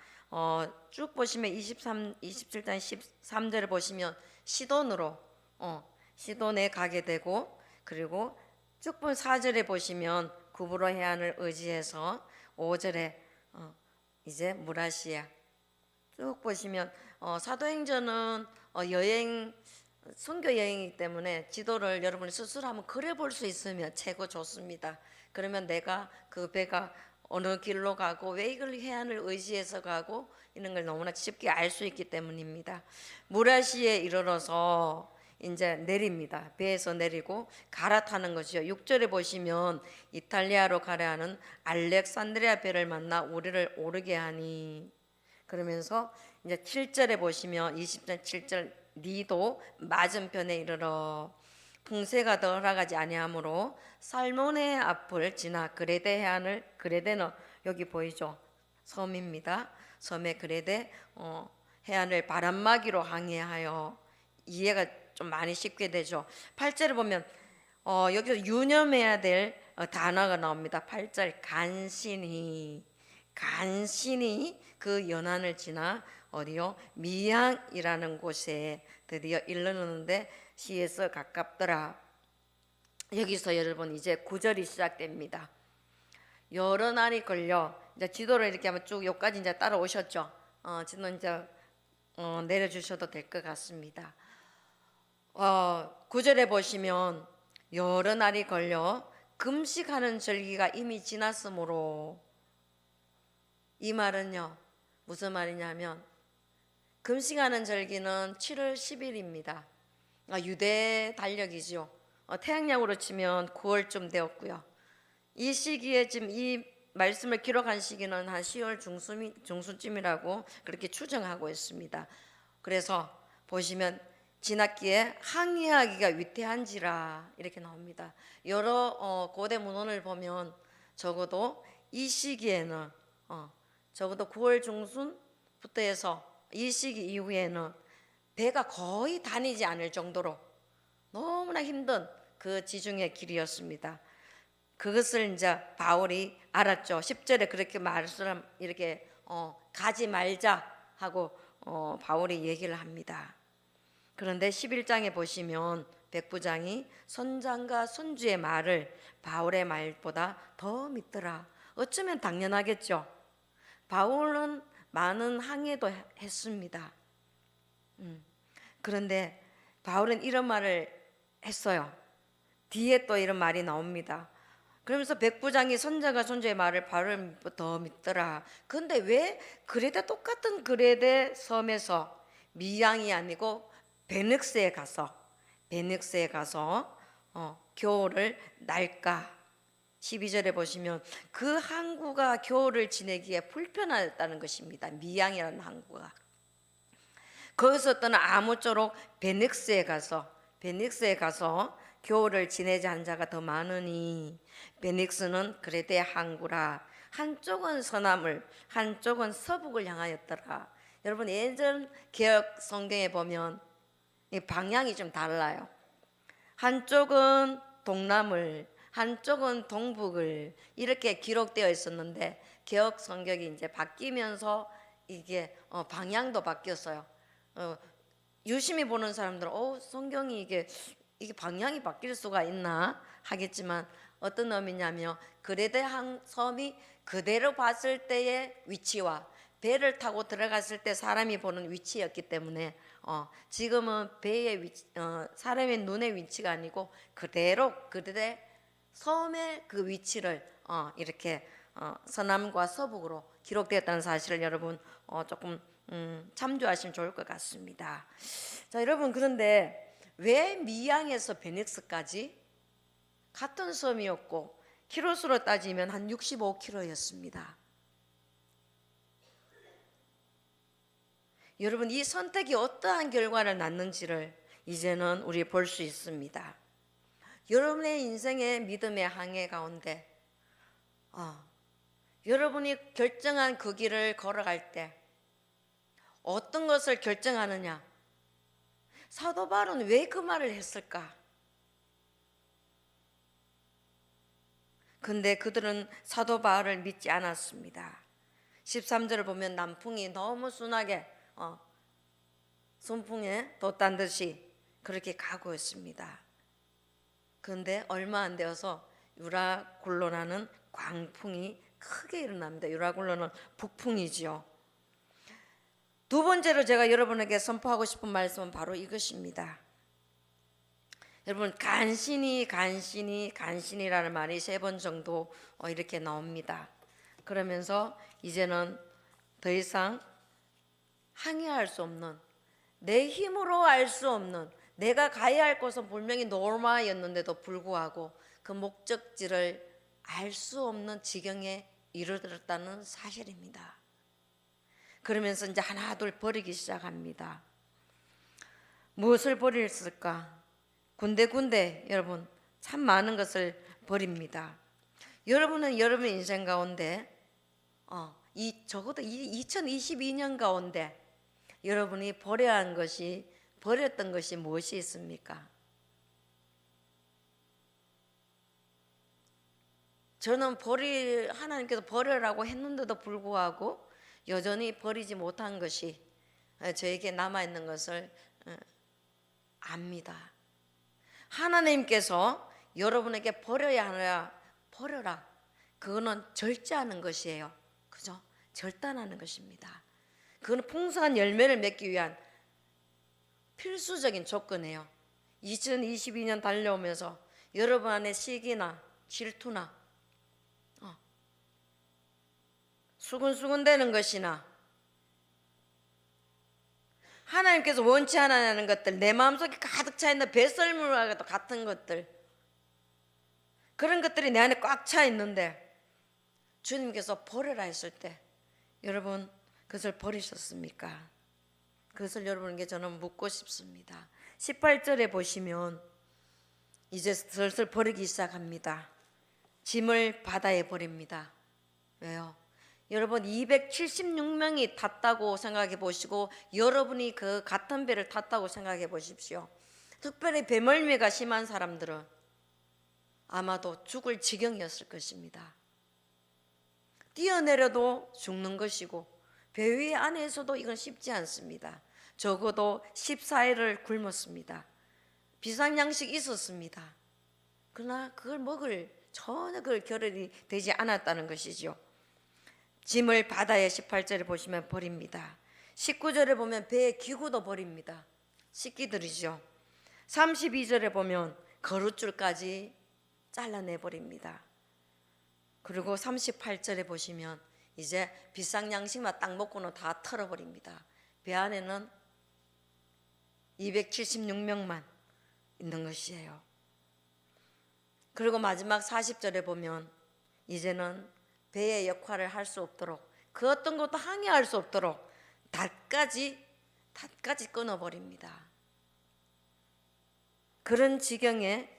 쭉 보시면 27장 13절을 보시면 시돈으로 시돈에 가게 되고 그리고 쭉 본 4절에 보시면 구브로 해안을 의지해서 5절에 이제 무라시아 쭉 보시면 사도행전은 여행 선교 여행이기 때문에 지도를 여러분이 스스로 한번 그려볼 수 있으면 최고 좋습니다. 그러면 내가 그 배가 어느 길로 가고 왜 이걸 해안을 의지해서 가고 이런 걸 너무나 쉽게 알 수 있기 때문입니다. 무라시에 이르러서 이제 내립니다. 배에서 내리고 갈아타는 것이요. 6절에 보시면 이탈리아로 가려 하는 알렉산드리아 배를 만나 우리를 오르게 하니 그러면서 이제 7절에 보시면 20절 7절 니도 맞은편에 이르러 풍세가 더 허락하지 아니하므로 살몬의 앞을 지나 그레데 해안을 그레데는 여기 보이죠? 섬입니다. 섬의 그레데 해안을 바람막이로 항해하여 이해가 좀 많이 쉽게 되죠. 8절을 보면 여기서 유념해야 될 단어가 나옵니다. 8절 간신히 그 연안을 지나 어디요? 미양이라는 곳에 드디어 이르는데 시에서 가깝더라. 여기서 여러분 이제 9절이 시작됩니다. 여러 날이 걸려 이제 지도를 이렇게 하면 쭉 여기까지 이제 따라오셨죠. 지도 이제 내려주셔도 될 것 같습니다. 9절에 보시면 여러 날이 걸려 금식하는 절기가 이미 지났으므로 이 말은요 무슨 말이냐면 금식하는 절기는 7월 10일입니다. 유대 달력이죠. 태양력으로 치면 9월쯤 되었고요. 이 시기에 지금 이 말씀을 기록한 시기는 한 10월 중순쯤이라고 그렇게 추정하고 있습니다. 그래서 보시면 지났기에 항해하기가 위태한지라 이렇게 나옵니다. 여러 고대 문헌을 보면 적어도 이 시기에는 적어도 9월 중순부터 해서 이 시기 이후에는 배가 거의 다니지 않을 정도로 너무나 힘든 그 지중해 길이었습니다. 그것을 이제 바울이 알았죠. 10절에 그렇게 말씀 이렇게 가지 말자 하고 바울이 얘기를 합니다. 그런데 11장에 보시면 백부장이 선장과 선주의 말을 바울의 말보다 더 믿더라. 어쩌면 당연하겠죠. 바울은 많은 항해도 했습니다. 그런데 바울은 이런 말을 했어요. 뒤에 또 이런 말이 나옵니다. 그러면서 백부장이 선장과 선주의 말을 바울을 더 믿더라. 그런데 왜 그레데 똑같은 그레데 섬에서 미양이 아니고 베넥스에 가서 겨울을 날까? 12절에 보시면 그 항구가 겨울을 지내기에 불편하다는 것입니다. 미양이라는 항구가. 거기서 떠나 아무쪼록 베넥스에 가서 겨울을 지내자 한 자가 더 많으니 베넥스는 그레데 항구라. 한쪽은 서남을 한쪽은 서북을 향하였더라. 여러분 예전 개혁 성경에 보면 이 방향이 좀 달라요. 한쪽은 동남을, 한쪽은 동북을 이렇게 기록되어 있었는데 개혁 성경이 이제 바뀌면서 이게 방향도 바뀌었어요. 유심히 보는 사람들은 성경이 이게 방향이 바뀔 수가 있나 하겠지만 어떤 의미냐면 그레데 한 섬이 그대로 봤을 때의 위치와 배를 타고 들어갔을 때 사람이 보는 위치였기 때문에 지금은 배의 위치, 사람의 눈의 위치가 아니고 그대로 그레데 섬의 그 위치를 이렇게 서남과 서북으로 기록되었다는 사실을 여러분 조금 참조하시면 좋을 것 같습니다. 자, 여러분 그런데 왜 미양에서 베닉스까지 같은 섬이었고 키로수로 따지면 한 65km였습니다. 여러분 이 선택이 어떠한 결과를 낳는지를 이제는 우리 볼 수 있습니다. 여러분의 인생의 믿음의 항해 가운데 여러분이 결정한 그 길을 걸어갈 때 어떤 것을 결정하느냐? 사도 바울은 왜 그 말을 했을까? 근데 그들은 사도 바울을 믿지 않았습니다. 13절을 보면 남풍이 너무 순하게 순풍에 돛단 듯이 그렇게 가고 있습니다. 그런데 얼마 안 되어서 유라굴로라는 광풍이 크게 일어납니다. 유라굴로는 북풍이지요. 두 번째로 제가 여러분에게 선포하고 싶은 말씀은 바로 이것입니다. 여러분 간신히라는 말이 3번 정도 이렇게 나옵니다. 그러면서 이제는 더 이상 항해할 수 없는, 내 힘으로 알 수 없는, 내가 가야 할 곳은 분명히 노르마였는데도 불구하고 그 목적지를 알 수 없는 지경에 이르렀다는 사실입니다. 그러면서 이제 하나둘 버리기 시작합니다. 무엇을 버렸을까? 군데군데 여러분 참 많은 것을 버립니다. 여러분은 여러분의 인생 가운데 적어도 2022년 가운데 여러분이 버렸던 것이 무엇이 있습니까? 저는 하나님께서 버려라고 했는데도 불구하고 여전히 버리지 못한 것이 저에게 남아있는 것을 압니다. 하나님께서 여러분에게 버려야 하느라 버려라. 그거는 절제하는 것이에요. 그죠? 절단하는 것입니다. 그거는 풍성한 열매를 맺기 위한 필수적인 조건이에요. 2022년 달려오면서 여러분 안에 시기나 질투나 수근수근대는 것이나 하나님께서 원치 않는 것들, 내 마음속에 가득 차 있는 배설물과 같은 것들, 그런 것들이 내 안에 꽉 차 있는데 주님께서 버려라 했을 때 여러분 그것을 버리셨습니까? 그것을 여러분에게 저는 묻고 싶습니다. 18절에 보시면 이제 슬슬 버리기 시작합니다. 짐을 바다에 버립니다. 왜요? 여러분 276명이 탔다고 생각해 보시고 여러분이 그 같은 배를 탔다고 생각해 보십시오. 특별히 배멀미가 심한 사람들은 아마도 죽을 지경이었을 것입니다. 뛰어내려도 죽는 것이고 배 위 안에서도 이건 쉽지 않습니다. 적어도 14일을 굶었습니다. 비상양식이 있었습니다. 그러나 그걸 전혀 그걸 겨를이 되지 않았다는 것이죠. 짐을 바다에 18절에 보시면 버립니다. 19절에 보면 배의 기구도 버립니다. 식기들이죠. 32절에 보면 거룻줄까지 잘라내버립니다. 그리고 38절에 보시면 이제 비상양식만 딱 먹고는 다 털어버립니다. 배 안에는 276명만 있는 것이에요. 그리고 마지막 40절에 보면 이제는 배의 역할을 할 수 없도록 그 어떤 것도 항해할 수 없도록 닷까지 끊어버립니다. 그런 지경에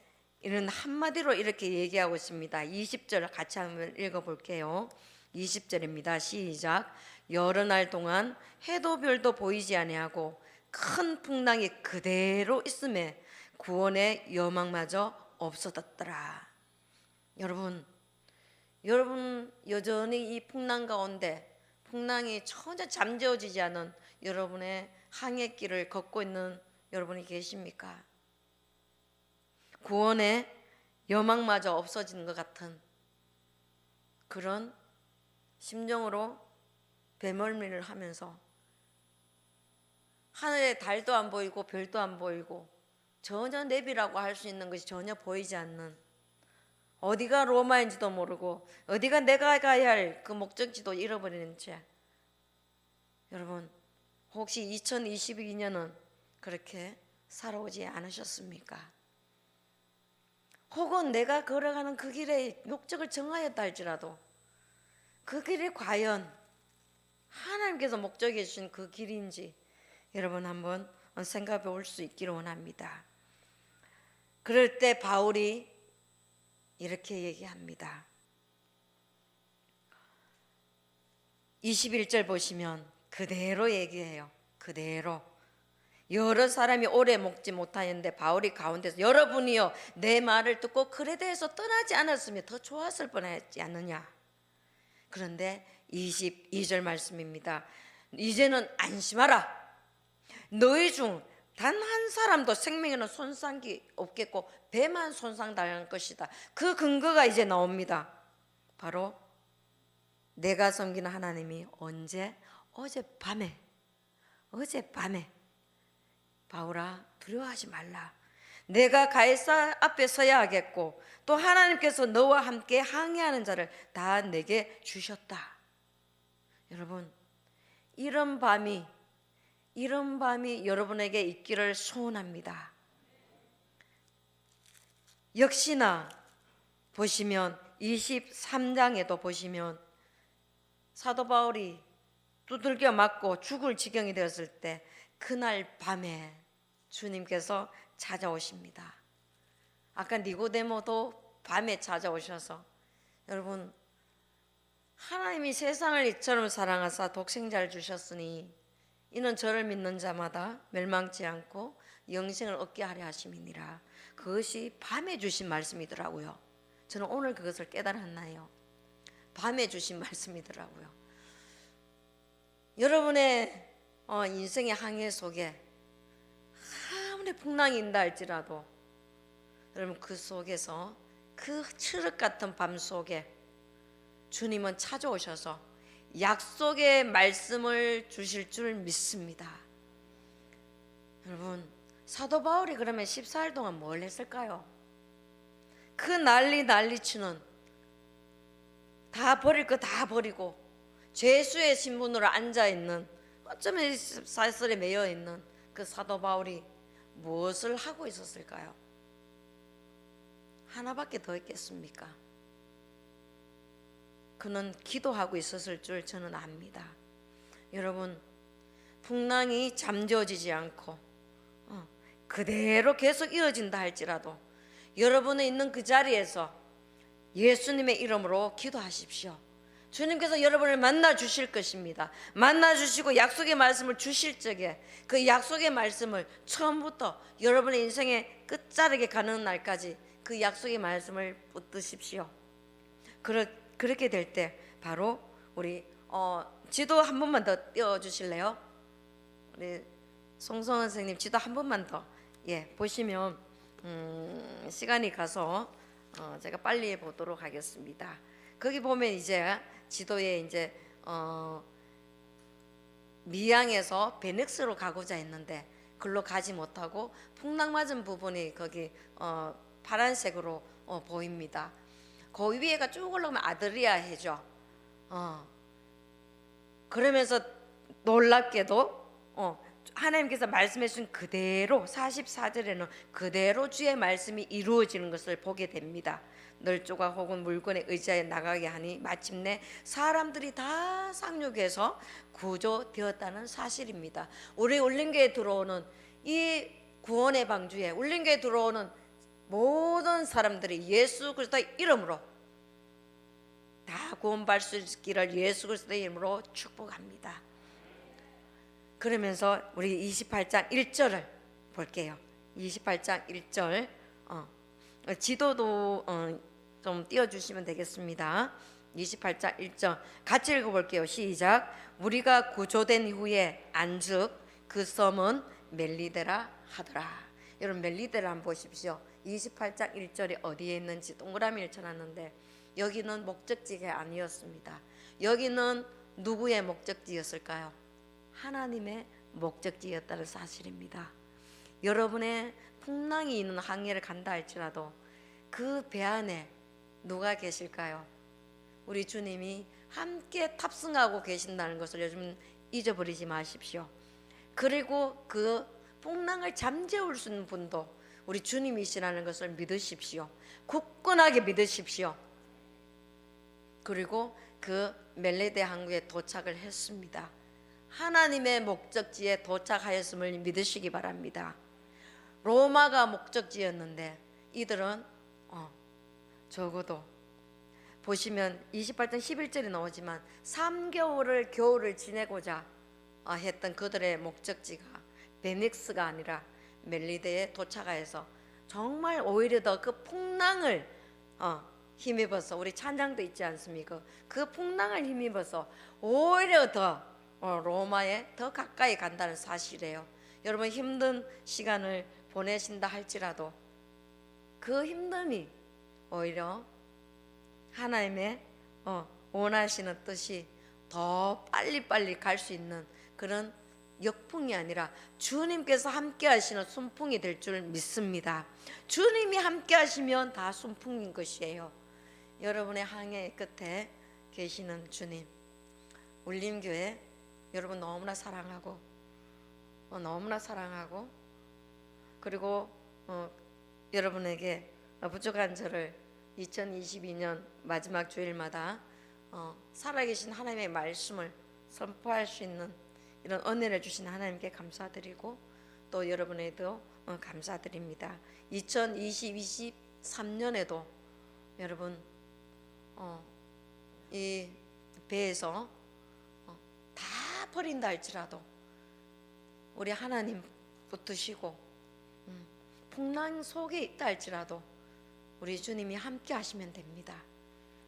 이런 한마디로 이렇게 얘기하고 있습니다. 20절 같이 한번 읽어볼게요. 20절입니다. 시작. 여러 날 동안 해도 별도 보이지 아니하고 큰 풍랑이 그대로 있음에 구원의 여망마저 없어졌더라. 여러분 여전히 이 풍랑 가운데 풍랑이 전혀 잠재워지지 않은 여러분의 항해길을 걷고 있는 여러분이 계십니까? 구원의 여망마저 없어지는 것 같은 그런 심정으로 배멀미를 하면서 하늘에 달도 안 보이고 별도 안 보이고 전혀 내비라고 할 수 있는 것이 전혀 보이지 않는, 어디가 로마인지도 모르고 어디가 내가 가야 할 그 목적지도 잃어버리는 채, 여러분 혹시 2022년은 그렇게 살아오지 않으셨습니까? 혹은 내가 걸어가는 그 길에 목적을 정하였다 할지라도 그 길이 과연 하나님께서 목적해 주신 그 길인지 여러분 한번 생각해 볼 수 있기를 원합니다. 그럴 때 바울이 이렇게 얘기합니다. 21절 보시면 그대로 얘기해요. 그대로. 여러 사람이 오래 먹지 못하였는데 바울이 가운데서 여러분이요 내 말을 듣고 그레데에서 떠나지 않았으면 더 좋았을 뻔했지 않느냐. 그런데 22절 말씀입니다. 이제는 안심하라. 너희 중 단 한 사람도 생명에는 손상이 없겠고 배만 손상당할 것이다. 그 근거가 이제 나옵니다. 바로 내가 섬기는 하나님이 언제? 어젯밤에 바울아 두려워하지 말라. 내가 가이사 앞에 서야 하겠고 또 하나님께서 너와 함께 항해하는 자를 다 내게 주셨다. 여러분 이런 밤이 여러분에게 있기를 소원합니다. 역시나 보시면 23장에도 보시면 사도 바울이 두들겨 맞고 죽을 지경이 되었을 때 그날 밤에 주님께서 찾아오십니다. 아까 니고데모도 밤에 찾아오셔서 여러분 하나님이 세상을 이처럼 사랑하사 독생자를 주셨으니 이는 저를 믿는 자마다 멸망치 않고 영생을 얻게 하려 하심이니라. 그것이 밤에 주신 말씀이더라고요. 저는 오늘 그것을 깨달았나요? 밤에 주신 말씀이더라고요. 여러분의 인생의 항해 속에 아무리 풍랑이 있다 할지라도 여러분 그 속에서 그 칠흑 같은 밤 속에 주님은 찾아오셔서 약속의 말씀을 주실 줄 믿습니다. 여러분 사도 바울이 그러면 14일 동안 뭘 했을까요? 그 난리치는 다 버릴 거 다 버리고 죄수의 신분으로 앉아있는 어쩌면 사슬에 매여있는 그 사도 바울이 무엇을 하고 있었을까요? 하나밖에 더 있겠습니까? 그는 기도하고 있었을 줄 저는 압니다. 여러분 풍랑이 잠재워지지 않고 그대로 계속 이어진다 할지라도 여러분이 있는 그 자리에서 예수님의 이름으로 기도하십시오. 주님께서 여러분을 만나 주실 것입니다. 만나 주시고 약속의 말씀을 주실 적에 그 약속의 말씀을 처음부터 여러분의 인생의 끝자락에 가는 날까지 그 약속의 말씀을 붙드십시오. 그렇게 될 때 바로 우리 지도 한 번만 더 띄워주실래요? 우리 송성은 선생님 지도 한 번만 더 보시면 시간이 가서 제가 빨리 보도록 하겠습니다. 거기 보면 이제 지도에 이제 미양에서 베넥스로 가고자 했는데 글로 가지 못하고 풍랑 맞은 부분이 거기 파란색으로 보입니다. 그 위에가 쭉 올라가면 아드리아 해죠. 그러면서 놀랍게도 하나님께서 말씀해 주신 그대로 44절에는 그대로 주의 말씀이 이루어지는 것을 보게 됩니다. 널조가 혹은 물건의 의지하여 나가게 하니 마침내 사람들이 다 상륙해서 구조되었다는 사실입니다. 우리 울림교에 들어오는 이 구원의 방주에 울림교에 들어오는 모든 사람들이 예수 그리스도의 이름으로 다 구원받을 수 있기를 예수 그리스도의 이름으로 축복합니다. 그러면서 우리 28장 1절을 볼게요. 28장 1절 지도도 좀 띄워주시면 되겠습니다. 28장 1절 같이 읽어볼게요. 시작. 우리가 구조된 후에 안즉 그 섬은 멜리데라 하더라. 여러분 멜리데라 한번 보십시오. 28장 1절이 어디에 있는지 동그라미를 쳐놨는데 여기는 목적지가 아니었습니다. 여기는 누구의 목적지였을까요? 하나님의 목적지였다는 사실입니다. 여러분의 풍랑이 있는 항해를 간다 할지라도 그 배 안에 누가 계실까요? 우리 주님이 함께 탑승하고 계신다는 것을 요즘 잊어버리지 마십시오. 그리고 그 풍랑을 잠재울 수 있는 분도 우리 주님이시라는 것을 믿으십시오. 굳건하게 믿으십시오. 그리고 그 멜레데 항구에 도착을 했습니다. 하나님의 목적지에 도착하였음을 믿으시기 바랍니다. 로마가 목적지였는데 이들은 적어도 보시면 28장 11절이 나오지만 3개월을 겨울을 지내고자 했던 그들의 목적지가 베닉스가 아니라 멜리데에 도착하여서 정말 오히려 더 그 풍랑을 힘입어서 우리 찬양도 있지 않습니까? 그 풍랑을 힘입어서 오히려 더 로마에 더 가까이 간다는 사실이에요. 여러분 힘든 시간을 보내신다 할지라도 그 힘듦이 오히려 하나님의 원하시는 뜻이 더 빨리빨리 갈 수 있는 그런 역풍이 아니라 주님께서 함께 하시는 순풍이 될 줄 믿습니다. 주님이 함께 하시면 다 순풍인 것이에요. 여러분의 항해 끝에 계시는 주님, 울림교회 여러분 너무나 사랑하고 그리고 여러분에게 부족한 저를 2022년 마지막 주일마다 살아계신 하나님의 말씀을 선포할 수 있는 이런 은혜를 주신 하나님께 감사드리고 또 여러분에도 감사드립니다. 2023년에도 여러분 이 배에서 다 버린다 할지라도 우리 하나님 붙드시고 풍랑 속에 있다 할지라도 우리 주님이 함께 하시면 됩니다.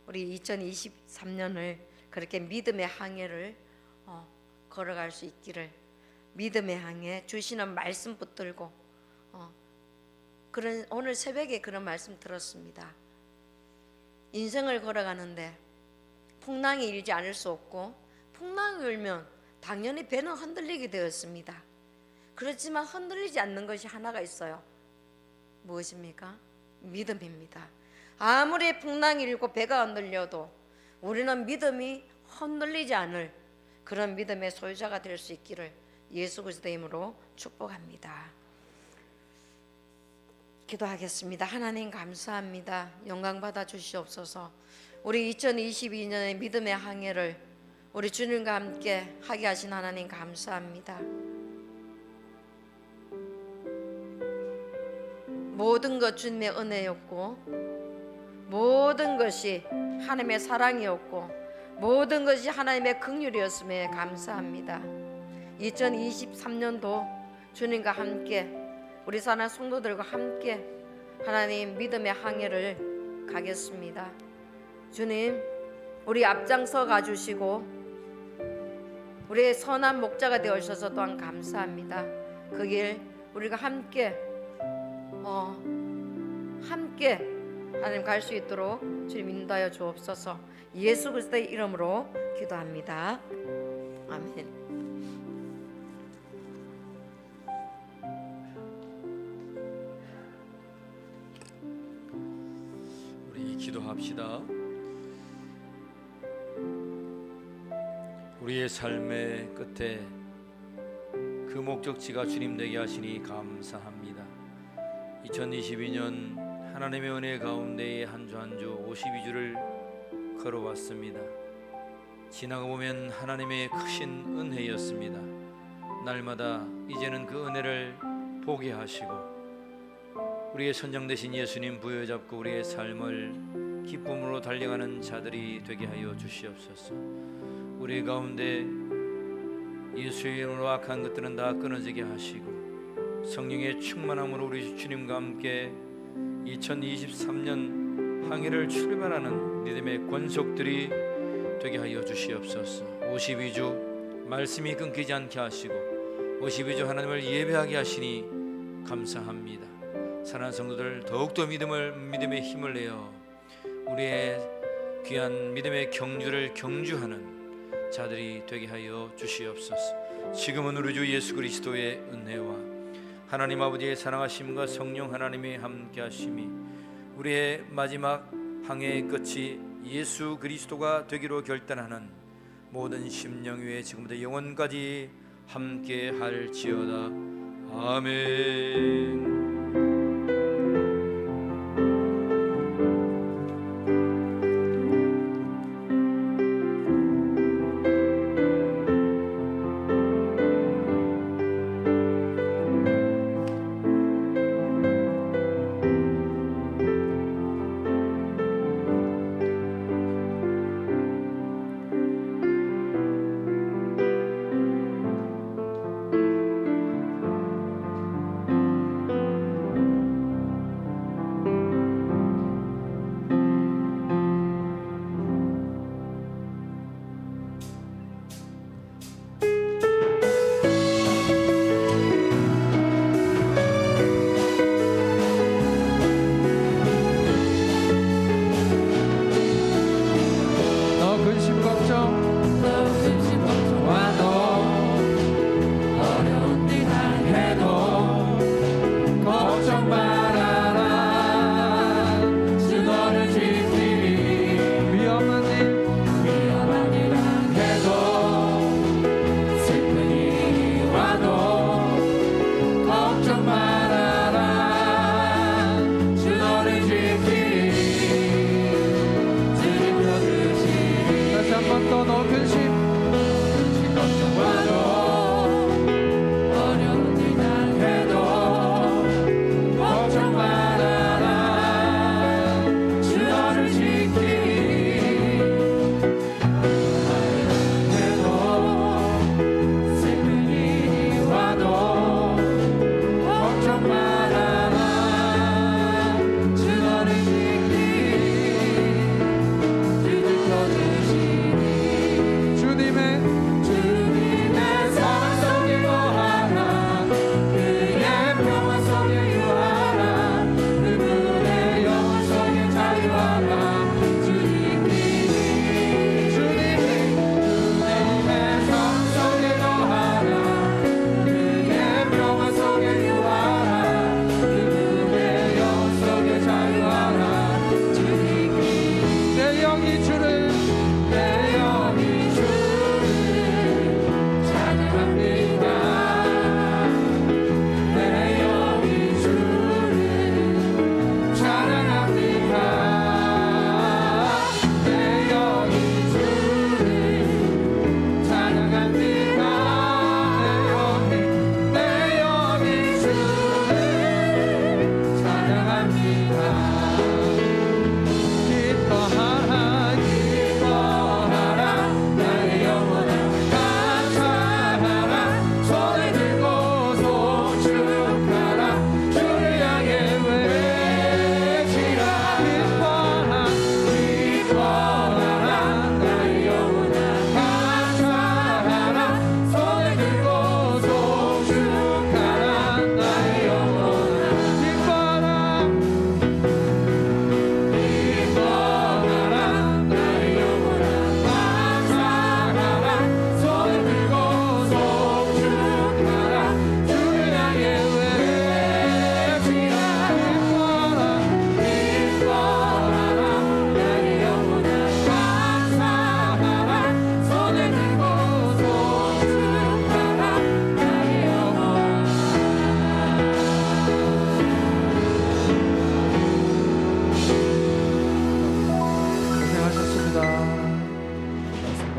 우리 2023년을 그렇게 믿음의 항해를 걸어갈 수 있기를, 믿음의 항해 주시는 말씀 붙들고 그런 오늘 새벽에 그런 말씀 들었습니다. 인생을 걸어가는데 풍랑이 일지 않을 수 없고 풍랑이 일면 당연히 배는 흔들리게 되었습니다. 그렇지만 흔들리지 않는 것이 하나가 있어요. 무엇입니까? 믿음입니다. 아무리 풍랑이 일고 배가 흔들려도 우리는 믿음이 흔들리지 않을 그런 믿음의 소유자가 될 수 있기를 예수 그리스도의 이름으로 축복합니다. 기도하겠습니다. 하나님 감사합니다. 영광 받아 주시옵소서. 우리 2022년의 믿음의 항해를 우리 주님과 함께 하게 하신 하나님 감사합니다. 모든 것 주님의 은혜였고 모든 것이 하나님의 사랑이었고 모든 것이 하나님의 긍휼이었음에 감사합니다. 2023년도 주님과 함께 우리 사랑하는 성도들과 함께 하나님 믿음의 항해를 가겠습니다. 주님 우리 앞장서 가주시고 우리의 선한 목자가 되어주셔서 또한 감사합니다. 그 길 우리가 함께 하나님 갈 수 있도록 주님 인도하여 주옵소서. 예수 그리스도의 이름으로 기도합니다. 아멘. 우리 기도합시다. 우리의 삶의 끝에 그 목적지가 주님 되게 하시니 감사합니다. 2022년 하나님의 은혜 가운데에 한 주 한 주 52주를 걸어왔습니다. 지나가 보면 하나님의 크신 은혜였습니다. 날마다 이제는 그 은혜를 보게 하시고 우리의 선장 되신 예수님 부여잡고 우리의 삶을 기쁨으로 달려가는 자들이 되게 하여 주시옵소서. 우리 가운데 예수의 이름으로 악한 것들은 다 끊어지게 하시고 성령의 충만함으로 우리 주님과 함께 2023년 항해를 출발하는 믿음의 권속들이 되게 하여 주시옵소서. 52주 말씀이 끊기지 않게 하시고 52주 하나님을 예배하게 하시니 감사합니다. 사랑하는 성도들, 더욱더 믿음의 힘을 내어 우리의 귀한 믿음의 경주를 경주하는 자들이 되게 하여 주시옵소서. 지금은 우리 주 예수 그리스도의 은혜와 하나님 아버지의 사랑하심과 성령 하나님의 함께하심이 우리의 마지막 항해의 끝이 예수 그리스도가 되기로 결단하는 모든 심령 위에 지금부터 영원까지 함께할지어다. 아멘.